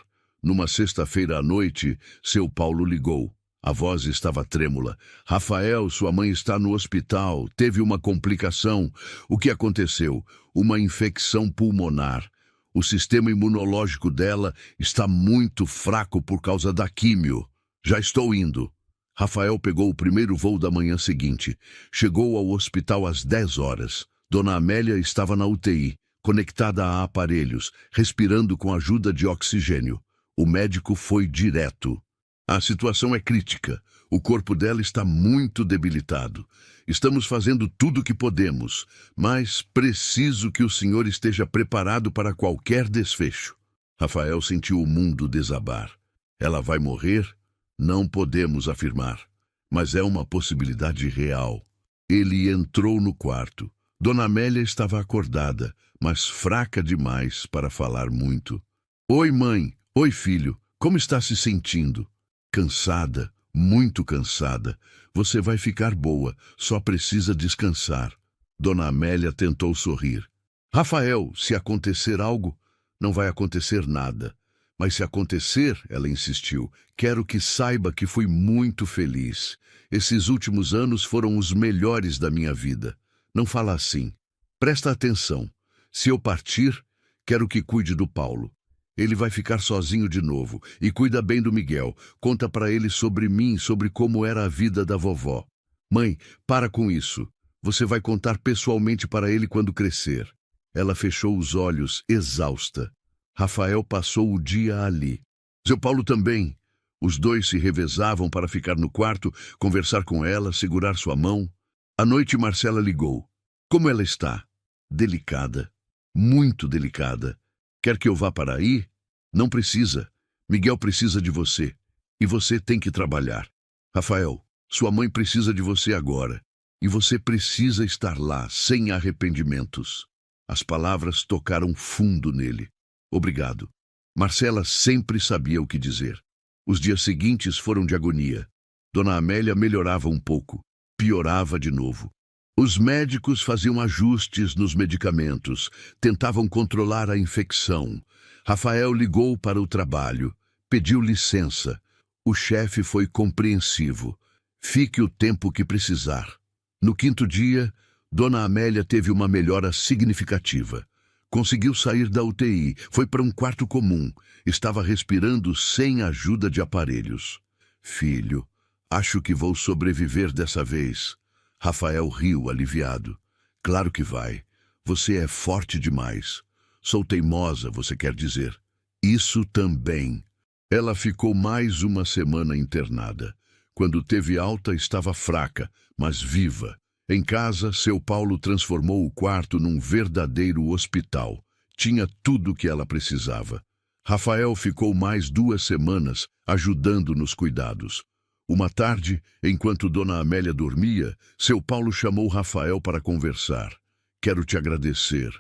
Numa sexta-feira à noite, seu Paulo ligou. A voz estava trêmula. Rafael, sua mãe está no hospital. Teve uma complicação. O que aconteceu? Uma infecção pulmonar. O sistema imunológico dela está muito fraco por causa da químio. Já estou indo. Rafael pegou o primeiro voo da manhã seguinte. Chegou ao hospital às 10 horas. Dona Amélia estava na UTI, conectada a aparelhos, respirando com ajuda de oxigênio. O médico foi direto. A situação é crítica. O corpo dela está muito debilitado. Estamos fazendo tudo o que podemos, mas preciso que o senhor esteja preparado para qualquer desfecho. Rafael sentiu o mundo desabar. Ela vai morrer? Não podemos afirmar, mas é uma possibilidade real. Ele entrou no quarto. Dona Amélia estava acordada, mas fraca demais para falar muito. Oi, mãe. Oi, filho. Como está se sentindo? Cansada, muito cansada. Você vai ficar boa, só precisa descansar. Dona Amélia tentou sorrir. Rafael, se acontecer algo, não vai acontecer nada. Mas se acontecer, ela insistiu, quero que saiba que fui muito feliz. Esses últimos anos foram os melhores da minha vida. Não fala assim. Presta atenção. Se eu partir, quero que cuide do Paulo. Ele vai ficar sozinho de novo. E cuida bem do Miguel. Conta para ele sobre mim, sobre como era a vida da vovó. Mãe, para com isso. Você vai contar pessoalmente para ele quando crescer. Ela fechou os olhos, exausta. Rafael passou o dia ali. Seu Paulo também. Os dois se revezavam para ficar no quarto, conversar com ela, segurar sua mão. À noite, Marcela ligou. Como ela está? Delicada. Muito delicada. Quer que eu vá para aí? Não precisa. Miguel precisa de você. E você tem que trabalhar. Rafael, sua mãe precisa de você agora. E você precisa estar lá, sem arrependimentos. As palavras tocaram fundo nele. Obrigado. Marcela sempre sabia o que dizer. Os dias seguintes foram de agonia. Dona Amélia melhorava um pouco. Piorava de novo. Os médicos faziam ajustes nos medicamentos, tentavam controlar a infecção. Rafael ligou para o trabalho, pediu licença. O chefe foi compreensivo. Fique o tempo que precisar. No 5º dia, Dona Amélia teve uma melhora significativa. Conseguiu sair da UTI, foi para um quarto comum. Estava respirando sem ajuda de aparelhos. Filho, acho que vou sobreviver dessa vez. Rafael riu, aliviado. Claro que vai. Você é forte demais. Sou teimosa, você quer dizer. Isso também. Ela ficou mais uma semana internada. Quando teve alta, estava fraca, mas viva. Em casa, seu Paulo transformou o quarto num verdadeiro hospital. Tinha tudo o que ela precisava. Rafael ficou mais 2 semanas ajudando nos cuidados. Uma tarde, enquanto Dona Amélia dormia, seu Paulo chamou Rafael para conversar. Quero te agradecer.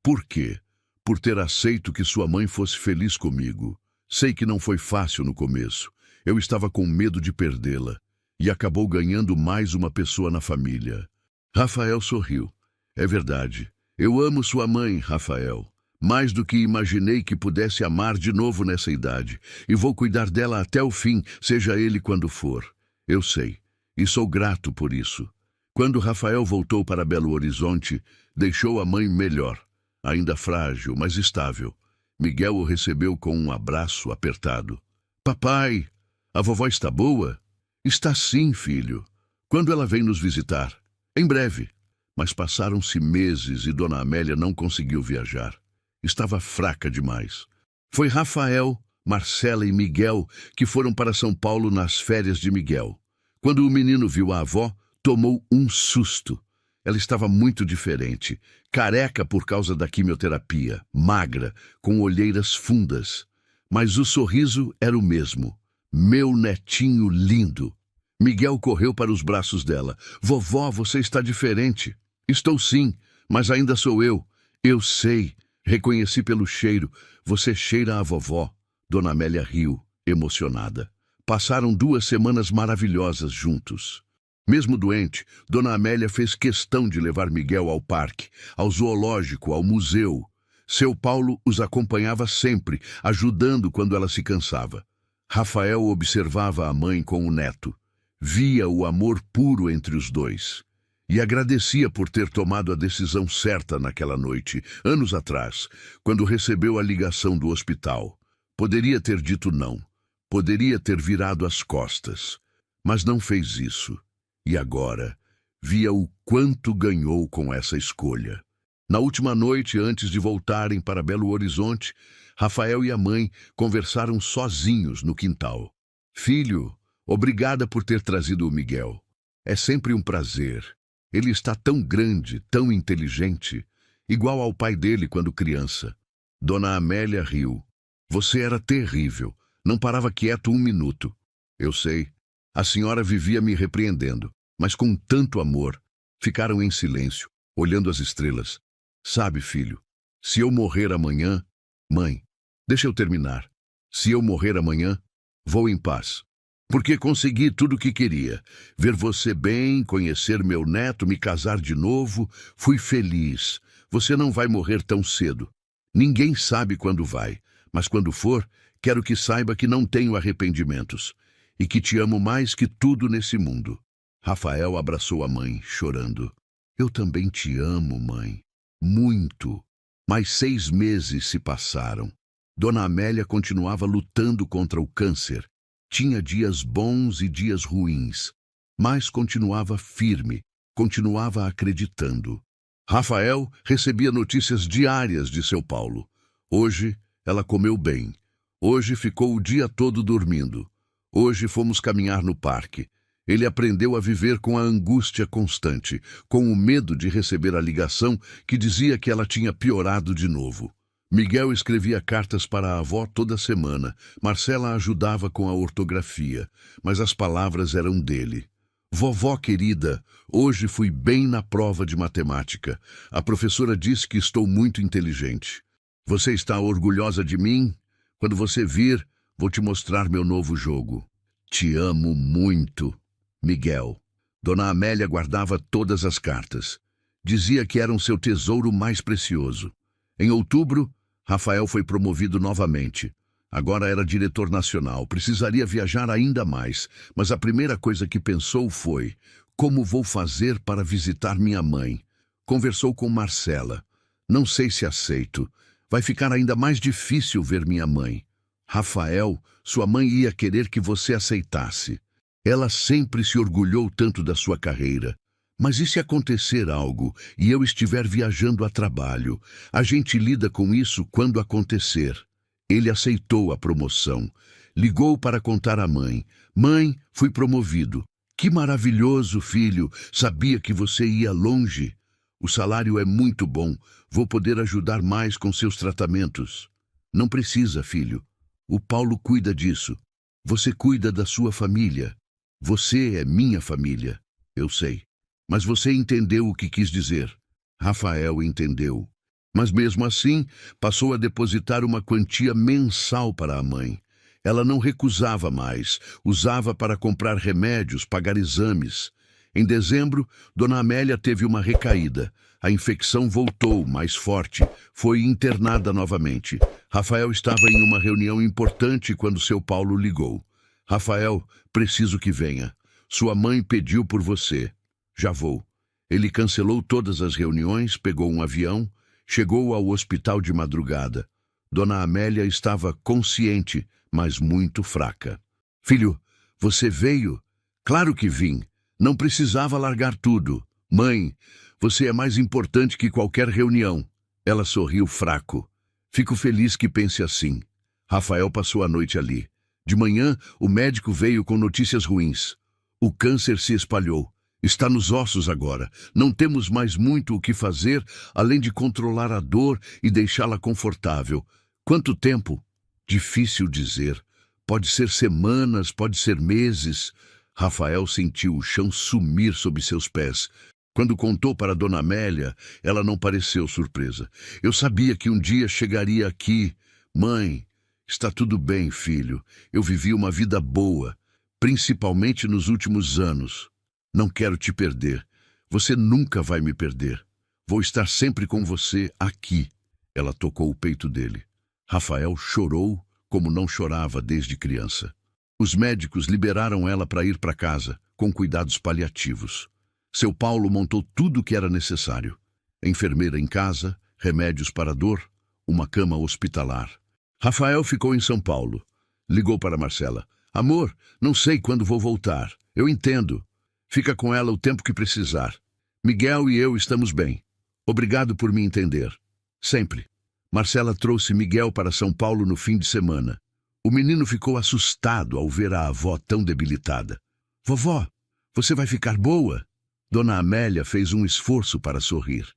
Por quê? Por ter aceito que sua mãe fosse feliz comigo. Sei que não foi fácil no começo. Eu estava com medo de perdê-la. E acabou ganhando mais uma pessoa na família. Rafael sorriu. É verdade. Eu amo sua mãe, Rafael. Mais do que imaginei que pudesse amar de novo nessa idade. E vou cuidar dela até o fim, seja ele quando for. Eu sei. E sou grato por isso. Quando Rafael voltou para Belo Horizonte, deixou a mãe melhor. Ainda frágil, mas estável. Miguel o recebeu com um abraço apertado. Papai, a vovó está boa? Está sim, filho. Quando ela vem nos visitar? Em breve. Mas passaram-se meses e Dona Amélia não conseguiu viajar. Estava fraca demais. Foi Rafael, Marcela e Miguel que foram para São Paulo nas férias de Miguel. Quando o menino viu a avó, tomou um susto. Ela estava muito diferente, careca por causa da quimioterapia, magra, com olheiras fundas. Mas o sorriso era o mesmo. Meu netinho lindo. Miguel correu para os braços dela. Vovó, você está diferente. Estou sim, mas ainda sou eu. Eu sei. Reconheci pelo cheiro. Você cheira a vovó. Dona Amélia riu, emocionada. Passaram 2 semanas maravilhosas juntos. Mesmo doente, Dona Amélia fez questão de levar Miguel ao parque, ao zoológico, ao museu. Seu Paulo os acompanhava sempre, ajudando quando ela se cansava. Rafael observava a mãe com o neto. Via o amor puro entre os dois. E agradecia por ter tomado a decisão certa naquela noite, anos atrás, quando recebeu a ligação do hospital. Poderia ter dito não. Poderia ter virado as costas. Mas não fez isso. E agora, via o quanto ganhou com essa escolha. Na última noite, antes de voltarem para Belo Horizonte, Rafael e a mãe conversaram sozinhos no quintal. Filho, obrigada por ter trazido o Miguel. É sempre um prazer. Ele está tão grande, tão inteligente, igual ao pai dele quando criança. Dona Amélia riu. Você era terrível. Não parava quieto um minuto. Eu sei. A senhora vivia me repreendendo, mas com tanto amor. Ficaram em silêncio, olhando as estrelas. Sabe, filho, se eu morrer amanhã... Mãe, deixa eu terminar. Se eu morrer amanhã, vou em paz. Porque consegui tudo o que queria. Ver você bem, conhecer meu neto, me casar de novo. Fui feliz. Você não vai morrer tão cedo. Ninguém sabe quando vai, mas quando for, quero que saiba que não tenho arrependimentos. E que te amo mais que tudo nesse mundo. Rafael abraçou a mãe, chorando. Eu também te amo, mãe. Muito. Mais 6 meses se passaram. Dona Amélia continuava lutando contra o câncer. Tinha dias bons e dias ruins. Mas continuava firme. Continuava acreditando. Rafael recebia notícias diárias de seu Paulo. Hoje, ela comeu bem. Hoje ficou o dia todo dormindo. Hoje fomos caminhar no parque. Ele aprendeu a viver com a angústia constante, com o medo de receber a ligação que dizia que ela tinha piorado de novo. Miguel escrevia cartas para a avó toda semana. Marcela ajudava com a ortografia, mas as palavras eram dele. Vovó querida, hoje fui bem na prova de matemática. A professora disse que estou muito inteligente. Você está orgulhosa de mim? Quando você vir, vou te mostrar meu novo jogo. Te amo muito, Miguel. Dona Amélia guardava todas as cartas. Dizia que eram seu tesouro mais precioso. Em outubro, Rafael foi promovido novamente. Agora era diretor nacional, precisaria viajar ainda mais, mas a primeira coisa que pensou foi: como vou fazer para visitar minha mãe? Conversou com Marcela. Não sei se aceito. Vai ficar ainda mais difícil ver minha mãe. Rafael, sua mãe ia querer que você aceitasse. Ela sempre se orgulhou tanto da sua carreira. Mas e se acontecer algo e eu estiver viajando a trabalho? A gente lida com isso quando acontecer. Ele aceitou a promoção. Ligou para contar à mãe. Mãe, fui promovido. Que maravilhoso, filho. Sabia que você ia longe. O salário é muito bom. Vou poder ajudar mais com seus tratamentos. Não precisa, filho. O Paulo cuida disso. Você cuida da sua família. Você é minha família. Eu sei. Mas você entendeu o que quis dizer. Rafael entendeu. Mas mesmo assim, passou a depositar uma quantia mensal para a mãe. Ela não recusava mais. Usava para comprar remédios, pagar exames. Em dezembro, Dona Amélia teve uma recaída. A infecção voltou, mais forte. Foi internada novamente. Rafael estava em uma reunião importante quando seu Paulo ligou. Rafael, preciso que venha. Sua mãe pediu por você. Já vou. Ele cancelou todas as reuniões, pegou um avião, chegou ao hospital de madrugada. Dona Amélia estava consciente, mas muito fraca. Filho, você veio? Claro que vim. Não precisava largar tudo. Mãe, você é mais importante que qualquer reunião. Ela sorriu fraco. Fico feliz que pense assim. Rafael passou a noite ali. De manhã, o médico veio com notícias ruins. O câncer se espalhou. Está nos ossos agora. Não temos mais muito o que fazer, além de controlar a dor e deixá-la confortável. Quanto tempo? Difícil dizer. Pode ser semanas, pode ser meses. Rafael sentiu o chão sumir sob seus pés. Quando contou para Dona Amélia, ela não pareceu surpresa. Eu sabia que um dia chegaria aqui. Mãe, está tudo bem, filho. Eu vivi uma vida boa, principalmente nos últimos anos. Não quero te perder. Você nunca vai me perder. Vou estar sempre com você aqui. Ela tocou o peito dele. Rafael chorou como não chorava desde criança. Os médicos liberaram ela para ir para casa, com cuidados paliativos. Seu Paulo montou tudo o que era necessário. Enfermeira em casa, remédios para dor, uma cama hospitalar. Rafael ficou em São Paulo. Ligou para Marcela. Amor, não sei quando vou voltar. Eu entendo. Fica com ela o tempo que precisar. Miguel e eu estamos bem. Obrigado por me entender. Sempre. Marcela trouxe Miguel para São Paulo no fim de semana. O menino ficou assustado ao ver a avó tão debilitada. Vovó, você vai ficar boa? Dona Amélia fez um esforço para sorrir.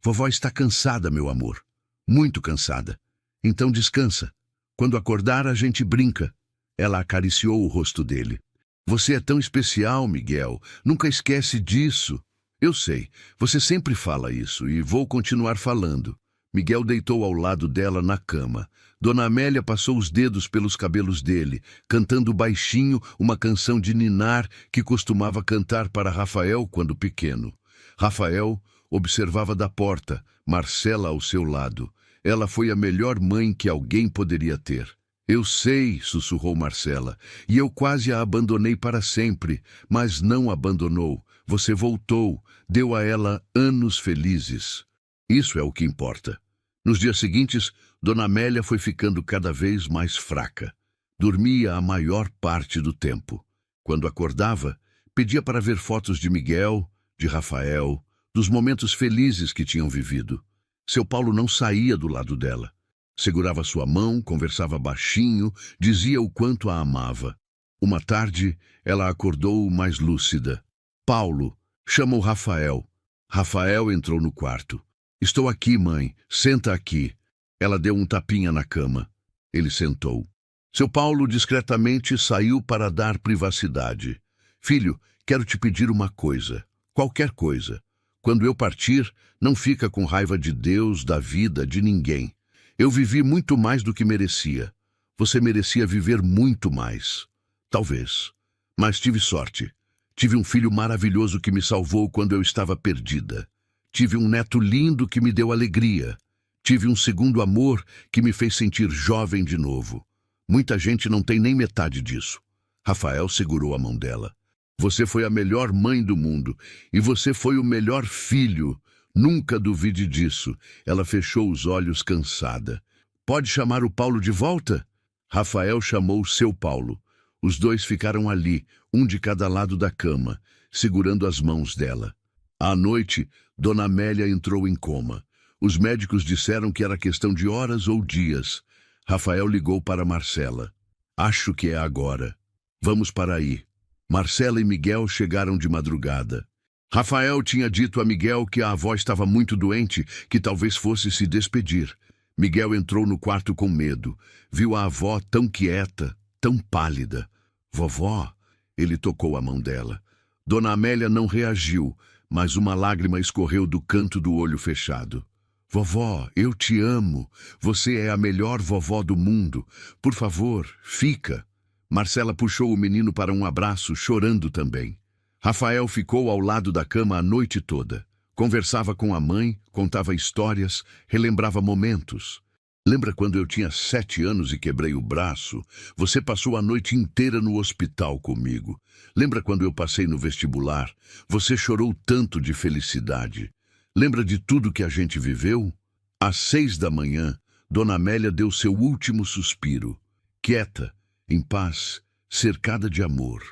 Vovó está cansada, meu amor. Muito cansada. Então descansa. Quando acordar, a gente brinca. Ela acariciou o rosto dele. Você é tão especial, Miguel. Nunca esquece disso. Eu sei, você sempre fala isso e vou continuar falando. Miguel deitou ao lado dela na cama. Dona Amélia passou os dedos pelos cabelos dele, cantando baixinho uma canção de ninar que costumava cantar para Rafael quando pequeno. Rafael observava da porta, Marcela ao seu lado. Ela foi a melhor mãe que alguém poderia ter. Eu sei, sussurrou Marcela, e eu quase a abandonei para sempre, mas não abandonou. Você voltou, deu a ela anos felizes. Isso é o que importa. Nos dias seguintes, Dona Amélia foi ficando cada vez mais fraca. Dormia a maior parte do tempo. Quando acordava, pedia para ver fotos de Miguel, de Rafael, dos momentos felizes que tinham vivido. Seu Paulo não saía do lado dela. Segurava sua mão, conversava baixinho, dizia o quanto a amava. Uma tarde, ela acordou mais lúcida. Paulo, chama o Rafael. Rafael entrou no quarto. Estou aqui, mãe. Senta aqui. Ela deu um tapinha na cama. Ele sentou. Seu Paulo discretamente saiu para dar privacidade. Filho, quero te pedir uma coisa. Qualquer coisa. Quando eu partir, não fica com raiva de Deus, da vida, de ninguém. Eu vivi muito mais do que merecia. Você merecia viver muito mais. Talvez. Mas tive sorte. Tive um filho maravilhoso que me salvou quando eu estava perdida. Tive um neto lindo que me deu alegria. Tive um segundo amor que me fez sentir jovem de novo. Muita gente não tem nem metade disso. Rafael segurou a mão dela. Você foi a melhor mãe do mundo. E você foi o melhor filho. Nunca duvide disso. Ela fechou os olhos cansada. Pode chamar o Paulo de volta? Rafael chamou seu Paulo. Os dois ficaram ali, um de cada lado da cama, segurando as mãos dela. À noite, Dona Amélia entrou em coma. Os médicos disseram que era questão de horas ou dias. Rafael ligou para Marcela. Acho que é agora. Vamos para aí. Marcela e Miguel chegaram de madrugada. Rafael tinha dito a Miguel que a avó estava muito doente, que talvez fosse se despedir. Miguel entrou no quarto com medo. Viu a avó tão quieta, tão pálida. Vovó, ele tocou a mão dela. Dona Amélia não reagiu, mas uma lágrima escorreu do canto do olho fechado. Vovó, eu te amo. Você é a melhor vovó do mundo. Por favor, fica. Marcela puxou o menino para um abraço, chorando também. Rafael ficou ao lado da cama a noite toda. Conversava com a mãe, contava histórias, relembrava momentos. Lembra quando eu tinha 7 anos e quebrei o braço? Você passou a noite inteira no hospital comigo. Lembra quando eu passei no vestibular? Você chorou tanto de felicidade. Lembra de tudo que a gente viveu? Às 6 da manhã, Dona Amélia deu seu último suspiro. Quieta, em paz, cercada de amor.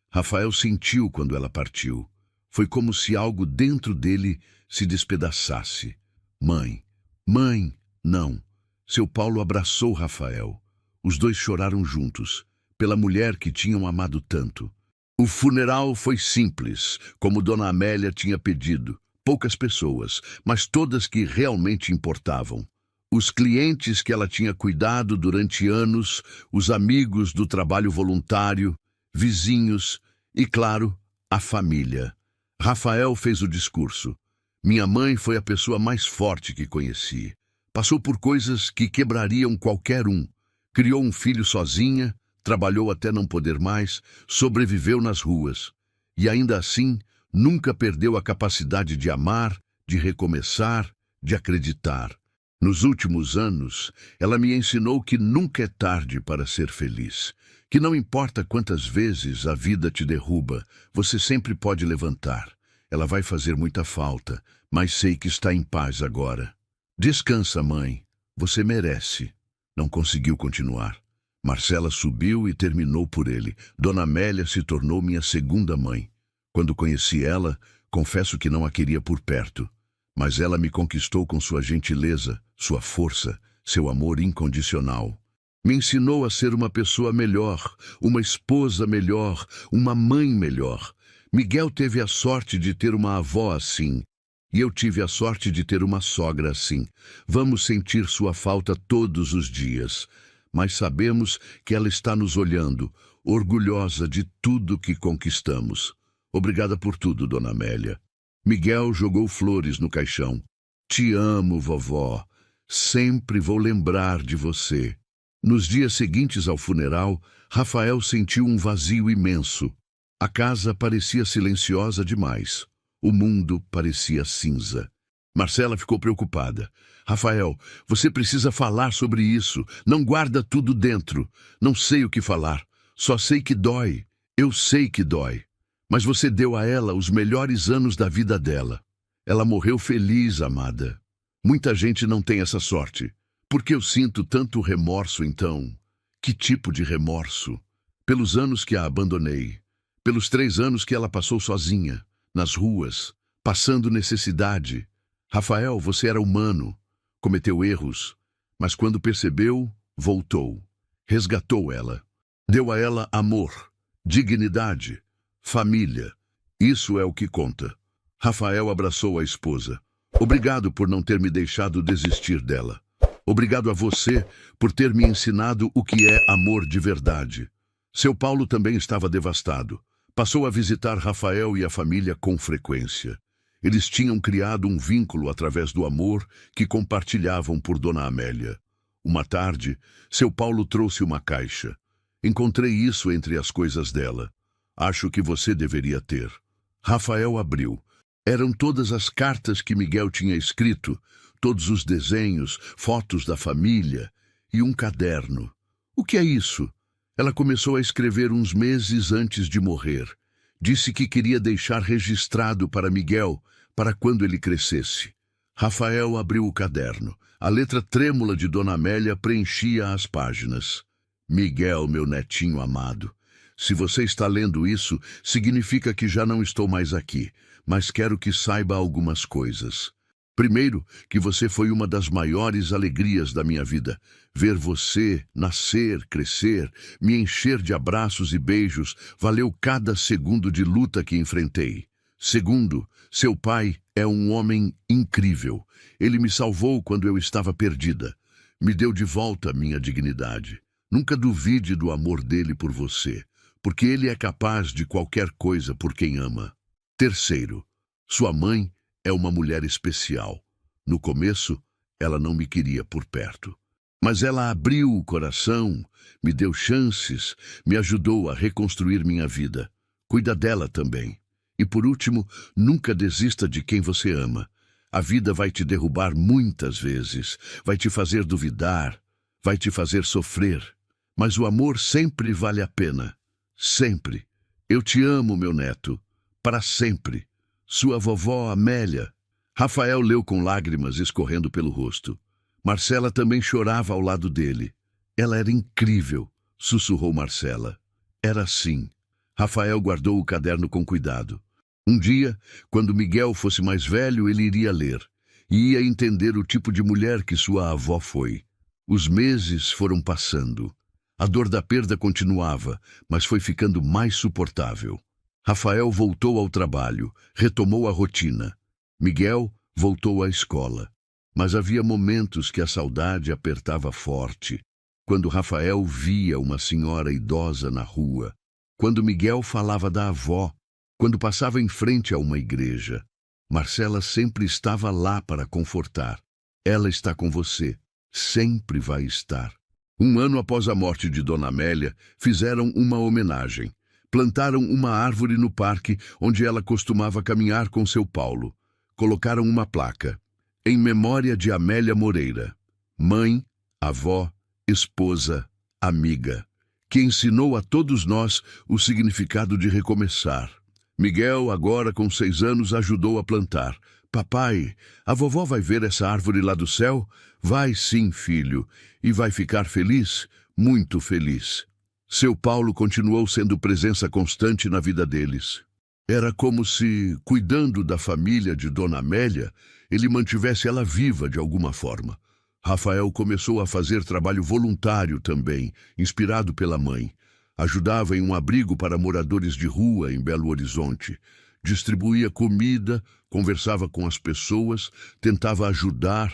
Rafael sentiu quando ela partiu. Foi como se algo dentro dele se despedaçasse. Mãe, mãe, não. Seu Paulo abraçou Rafael. Os dois choraram juntos, pela mulher que tinham amado tanto. O funeral foi simples, como Dona Amélia tinha pedido. Poucas pessoas, mas todas que realmente importavam. Os clientes que ela tinha cuidado durante anos, os amigos do trabalho voluntário, vizinhos e, claro, a família. Rafael fez o discurso. Minha mãe foi a pessoa mais forte que conheci. Passou por coisas que quebrariam qualquer um. Criou um filho sozinha, trabalhou até não poder mais, sobreviveu nas ruas. E ainda assim, nunca perdeu a capacidade de amar, de recomeçar, de acreditar. Nos últimos anos, ela me ensinou que nunca é tarde para ser feliz. Que não importa quantas vezes a vida te derruba, você sempre pode levantar. Ela vai fazer muita falta, mas sei que está em paz agora. Descansa, mãe. Você merece. Não conseguiu continuar. Marcela subiu e terminou por ele. Dona Amélia se tornou minha segunda mãe. Quando conheci ela, confesso que não a queria por perto. Mas ela me conquistou com sua gentileza, sua força, seu amor incondicional. Me ensinou a ser uma pessoa melhor, uma esposa melhor, uma mãe melhor. Miguel teve a sorte de ter uma avó assim. E eu tive a sorte de ter uma sogra assim. Vamos sentir sua falta todos os dias. Mas sabemos que ela está nos olhando, orgulhosa de tudo que conquistamos. Obrigada por tudo, Dona Amélia. Miguel jogou flores no caixão. Te amo, vovó. Sempre vou lembrar de você. Nos dias seguintes ao funeral, Rafael sentiu um vazio imenso. A casa parecia silenciosa demais. O mundo parecia cinza. Marcela ficou preocupada. Rafael, você precisa falar sobre isso. Não guarda tudo dentro. Não sei o que falar. Só sei que dói. Eu sei que dói. Mas você deu a ela os melhores anos da vida dela. Ela morreu feliz, amada. Muita gente não tem essa sorte. Por que eu sinto tanto remorso, então? Que tipo de remorso? Pelos anos que a abandonei. Pelos 3 anos que ela passou sozinha, nas ruas, passando necessidade. Rafael, você era humano. Cometeu erros. Mas quando percebeu, voltou. Resgatou ela. Deu a ela amor, dignidade, família. Isso é o que conta. Rafael abraçou a esposa. Obrigado por não ter me deixado desistir dela. Obrigado a você por ter me ensinado o que é amor de verdade. Seu Paulo também estava devastado. Passou a visitar Rafael e a família com frequência. Eles tinham criado um vínculo através do amor que compartilhavam por Dona Amélia. Uma tarde, seu Paulo trouxe uma caixa. Encontrei isso entre as coisas dela. Acho que você deveria ter. Rafael abriu. Eram todas as cartas que Miguel tinha escrito, todos os desenhos, fotos da família e um caderno. O que é isso? Ela começou a escrever uns meses antes de morrer. Disse que queria deixar registrado para Miguel, para quando ele crescesse. Rafael abriu o caderno. A letra trêmula de Dona Amélia preenchia as páginas. Miguel, meu netinho amado, se você está lendo isso, significa que já não estou mais aqui, mas quero que saiba algumas coisas. Primeiro, que você foi uma das maiores alegrias da minha vida. Ver você nascer, crescer, me encher de abraços e beijos, valeu cada segundo de luta que enfrentei. Segundo, seu pai é um homem incrível. Ele me salvou quando eu estava perdida. Me deu de volta minha dignidade. Nunca duvide do amor dele por você, porque ele é capaz de qualquer coisa por quem ama. Terceiro, sua mãe é uma mulher especial. No começo, ela não me queria por perto. Mas ela abriu o coração, me deu chances, me ajudou a reconstruir minha vida. Cuida dela também. E por último, nunca desista de quem você ama. A vida vai te derrubar muitas vezes, vai te fazer duvidar, vai te fazer sofrer. Mas o amor sempre vale a pena. Sempre. Eu te amo, meu neto. Para sempre. Sua vovó Amélia. Rafael leu com lágrimas escorrendo pelo rosto. Marcela também chorava ao lado dele. Ela era incrível, sussurrou Marcela. Era assim. Rafael guardou o caderno com cuidado. Um dia, quando Miguel fosse mais velho, ele iria ler. E ia entender o tipo de mulher que sua avó foi. Os meses foram passando. A dor da perda continuava, mas foi ficando mais suportável. Rafael voltou ao trabalho, retomou a rotina. Miguel voltou à escola. Mas havia momentos que a saudade apertava forte. Quando Rafael via uma senhora idosa na rua. Quando Miguel falava da avó. Quando passava em frente a uma igreja. Marcela sempre estava lá para confortar. Ela está com você. Sempre vai estar. Um ano após a morte de Dona Amélia, fizeram uma homenagem. Plantaram uma árvore no parque onde ela costumava caminhar com seu Paulo. Colocaram uma placa. Em memória de Amélia Moreira. Mãe, avó, esposa, amiga. Que ensinou a todos nós o significado de recomeçar. Miguel, agora com 6 anos, ajudou a plantar. Papai, a vovó vai ver essa árvore lá do céu? Vai sim, filho. E vai ficar feliz? Muito feliz. Seu Paulo continuou sendo presença constante na vida deles. Era como se, cuidando da família de Dona Amélia, ele mantivesse ela viva de alguma forma. Rafael começou a fazer trabalho voluntário também, inspirado pela mãe. Ajudava em um abrigo para moradores de rua em Belo Horizonte. Distribuía comida, conversava com as pessoas, tentava ajudar.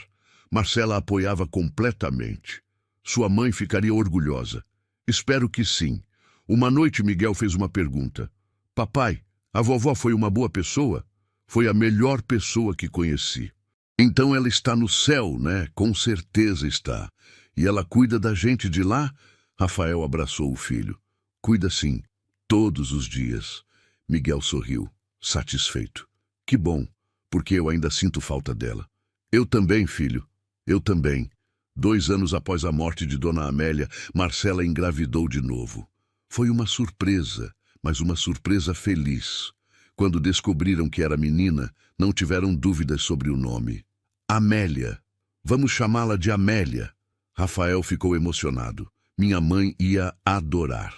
Marcela apoiava completamente. Sua mãe ficaria orgulhosa. Espero que sim. Uma noite Miguel fez uma pergunta. Papai, a vovó foi uma boa pessoa? Foi a melhor pessoa que conheci. Então ela está no céu, né? Com certeza está. E ela cuida da gente de lá? Rafael abraçou o filho. Cuida sim, todos os dias. Miguel sorriu, satisfeito. Que bom, porque eu ainda sinto falta dela. Eu também, filho. Eu também. 2 anos após a morte de Dona Amélia, Marcela engravidou de novo. Foi uma surpresa, mas uma surpresa feliz. Quando descobriram que era menina, não tiveram dúvidas sobre o nome. Amélia. Vamos chamá-la de Amélia. Rafael ficou emocionado. Minha mãe ia adorar.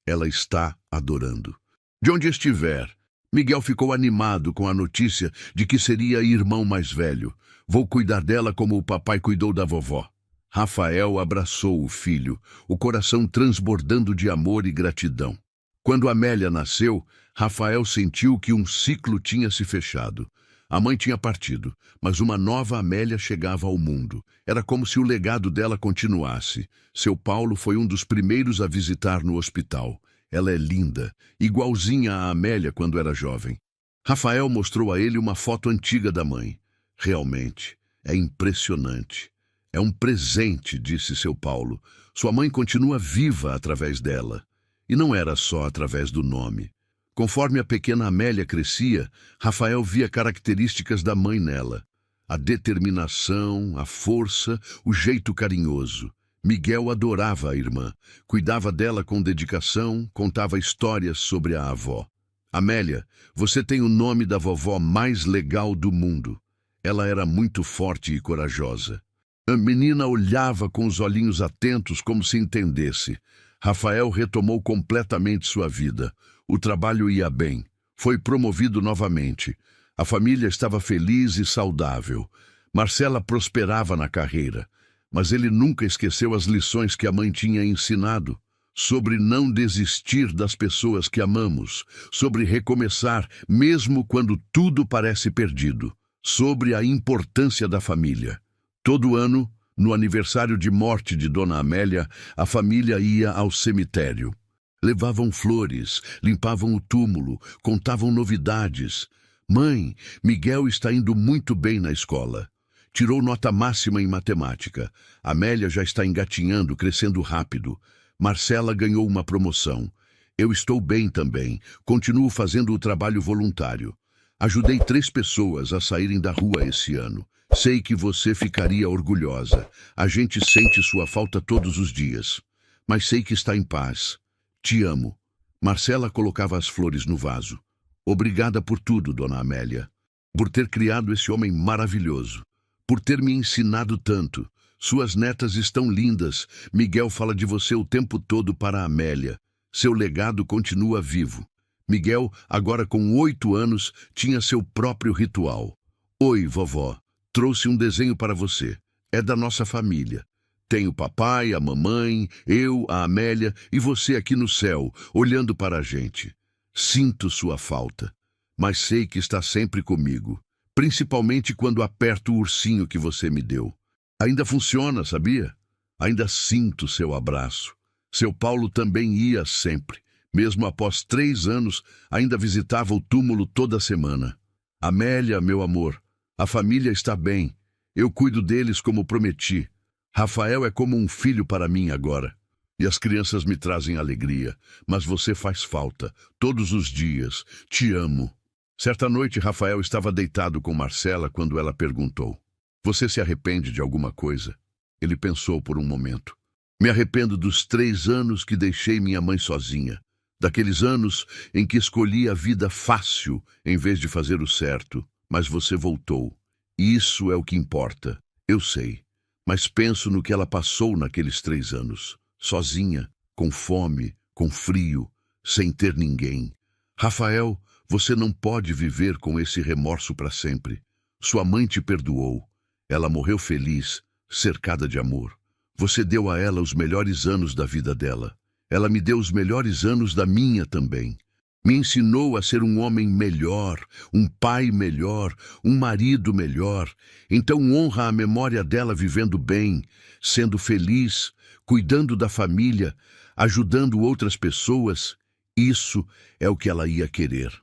Ela está adorando. De onde estiver, Miguel ficou animado com a notícia de que seria irmão mais velho. Vou cuidar dela como o papai cuidou da vovó. Rafael abraçou o filho, o coração transbordando de amor e gratidão. Quando Amélia nasceu, Rafael sentiu que um ciclo tinha se fechado. A mãe tinha partido, mas uma nova Amélia chegava ao mundo. Era como se o legado dela continuasse. Seu Paulo foi um dos primeiros a visitar no hospital. Ela é linda, igualzinha a Amélia quando era jovem. Rafael mostrou a ele uma foto antiga da mãe. Realmente, é impressionante. É um presente, disse seu Paulo. Sua mãe continua viva através dela. E não era só através do nome. Conforme a pequena Amélia crescia, Rafael via características da mãe nela. A determinação, a força, o jeito carinhoso. Miguel adorava a irmã, cuidava dela com dedicação, contava histórias sobre a avó. Amélia, você tem o nome da vovó mais legal do mundo. Ela era muito forte e corajosa. A menina olhava com os olhinhos atentos como se entendesse. Rafael retomou completamente sua vida. O trabalho ia bem. Foi promovido novamente. A família estava feliz e saudável. Marcela prosperava na carreira. Mas ele nunca esqueceu as lições que a mãe tinha ensinado. Sobre não desistir das pessoas que amamos. Sobre recomeçar, mesmo quando tudo parece perdido. Sobre a importância da família. Todo ano, no aniversário de morte de Dona Amélia, a família ia ao cemitério. Levavam flores, limpavam o túmulo, contavam novidades. Mãe, Miguel está indo muito bem na escola. Tirou nota máxima em matemática. Amélia já está engatinhando, crescendo rápido. Marcela ganhou uma promoção. Eu estou bem também. Continuo fazendo o trabalho voluntário. Ajudei 3 pessoas a saírem da rua esse ano. Sei que você ficaria orgulhosa. A gente sente sua falta todos os dias. Mas sei que está em paz. Te amo. Marcela colocava as flores no vaso. Obrigada por tudo, Dona Amélia. Por ter criado esse homem maravilhoso. Por ter me ensinado tanto. Suas netas estão lindas. Miguel fala de você o tempo todo para a Amélia. Seu legado continua vivo. Miguel, agora com 8 anos, tinha seu próprio ritual. Oi, vovó. Trouxe um desenho para você. É da nossa família. Tem o papai, a mamãe, eu, a Amélia e você aqui no céu, olhando para a gente. Sinto sua falta, mas sei que está sempre comigo, principalmente quando aperto o ursinho que você me deu. Ainda funciona, sabia? Ainda sinto seu abraço. Seu Paulo também ia sempre. Mesmo após 3 anos, ainda visitava o túmulo toda semana. Amélia, meu amor, a família está bem. Eu cuido deles como prometi. Rafael é como um filho para mim agora. E as crianças me trazem alegria. Mas você faz falta, todos os dias. Te amo. Certa noite, Rafael estava deitado com Marcela quando ela perguntou: você se arrepende de alguma coisa? Ele pensou por um momento. Me arrependo dos 3 anos que deixei minha mãe sozinha. Daqueles anos em que escolhi a vida fácil em vez de fazer o certo. Mas você voltou. E isso é o que importa. Eu sei. Mas penso no que ela passou naqueles 3 anos. Sozinha, com fome, com frio, sem ter ninguém. Rafael, você não pode viver com esse remorso para sempre. Sua mãe te perdoou. Ela morreu feliz, cercada de amor. Você deu a ela os melhores anos da vida dela. Ela me deu os melhores anos da minha também. Me ensinou a ser um homem melhor, um pai melhor, um marido melhor. Então honra a memória dela vivendo bem, sendo feliz, cuidando da família, ajudando outras pessoas. Isso é o que ela ia querer.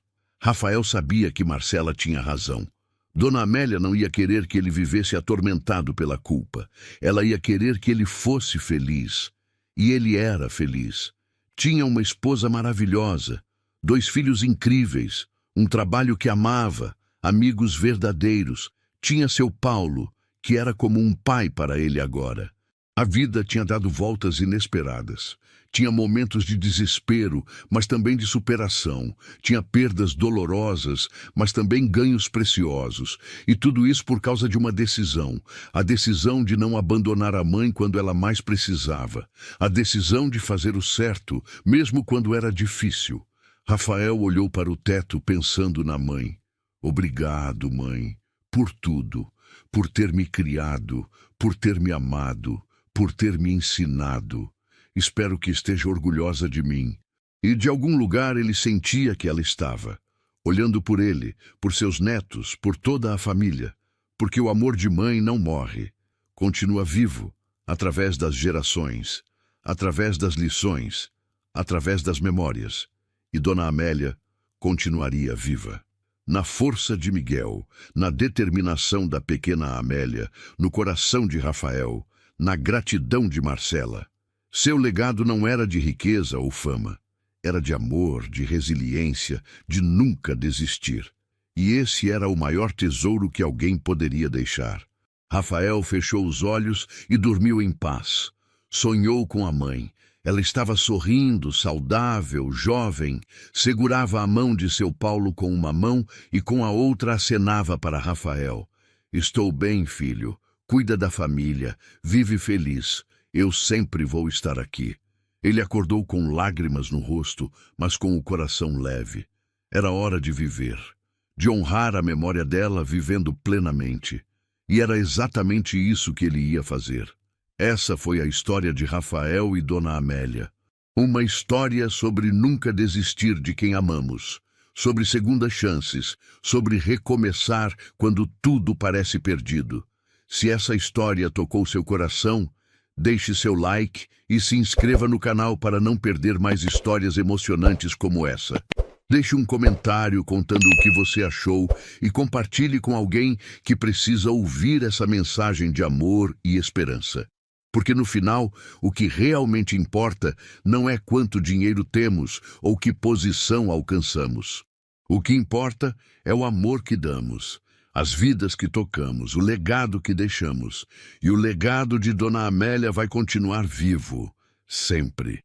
Rafael sabia que Marcela tinha razão. Dona Amélia não ia querer que ele vivesse atormentado pela culpa. Ela ia querer que ele fosse feliz. E ele era feliz. Tinha uma esposa maravilhosa, 2 filhos incríveis, um trabalho que amava, amigos verdadeiros. Tinha seu Paulo, que era como um pai para ele agora. A vida tinha dado voltas inesperadas. Tinha momentos de desespero, mas também de superação. Tinha perdas dolorosas, mas também ganhos preciosos. E tudo isso por causa de uma decisão. A decisão de não abandonar a mãe quando ela mais precisava. A decisão de fazer o certo, mesmo quando era difícil. Rafael olhou para o teto pensando na mãe. Obrigado, mãe, por tudo. Por ter me criado, por ter me amado, por ter me ensinado. Espero que esteja orgulhosa de mim. E de algum lugar ele sentia que ela estava, olhando por ele, por seus netos, por toda a família. Porque o amor de mãe não morre. Continua vivo, através das gerações, através das lições, através das memórias. E Dona Amélia continuaria viva. Na força de Miguel, na determinação da pequena Amélia, no coração de Rafael, na gratidão de Marcela. Seu legado não era de riqueza ou fama. Era de amor, de resiliência, de nunca desistir. E esse era o maior tesouro que alguém poderia deixar. Rafael fechou os olhos e dormiu em paz. Sonhou com a mãe. Ela estava sorrindo, saudável, jovem, segurava a mão de seu Paulo com uma mão e com a outra acenava para Rafael. Estou bem, filho. Cuida da família. Vive feliz. Eu sempre vou estar aqui. Ele acordou com lágrimas no rosto, mas com o coração leve. Era hora de viver, de honrar a memória dela vivendo plenamente. E era exatamente isso que ele ia fazer. Essa foi a história de Rafael e Dona Amélia. Uma história sobre nunca desistir de quem amamos, sobre segundas chances, sobre recomeçar quando tudo parece perdido. Se essa história tocou seu coração, deixe seu like e se inscreva no canal para não perder mais histórias emocionantes como essa. Deixe um comentário contando o que você achou e compartilhe com alguém que precisa ouvir essa mensagem de amor e esperança. Porque no final, o que realmente importa não é quanto dinheiro temos ou que posição alcançamos. O que importa é o amor que damos, as vidas que tocamos, o legado que deixamos. E o legado de Dona Amélia vai continuar vivo, sempre.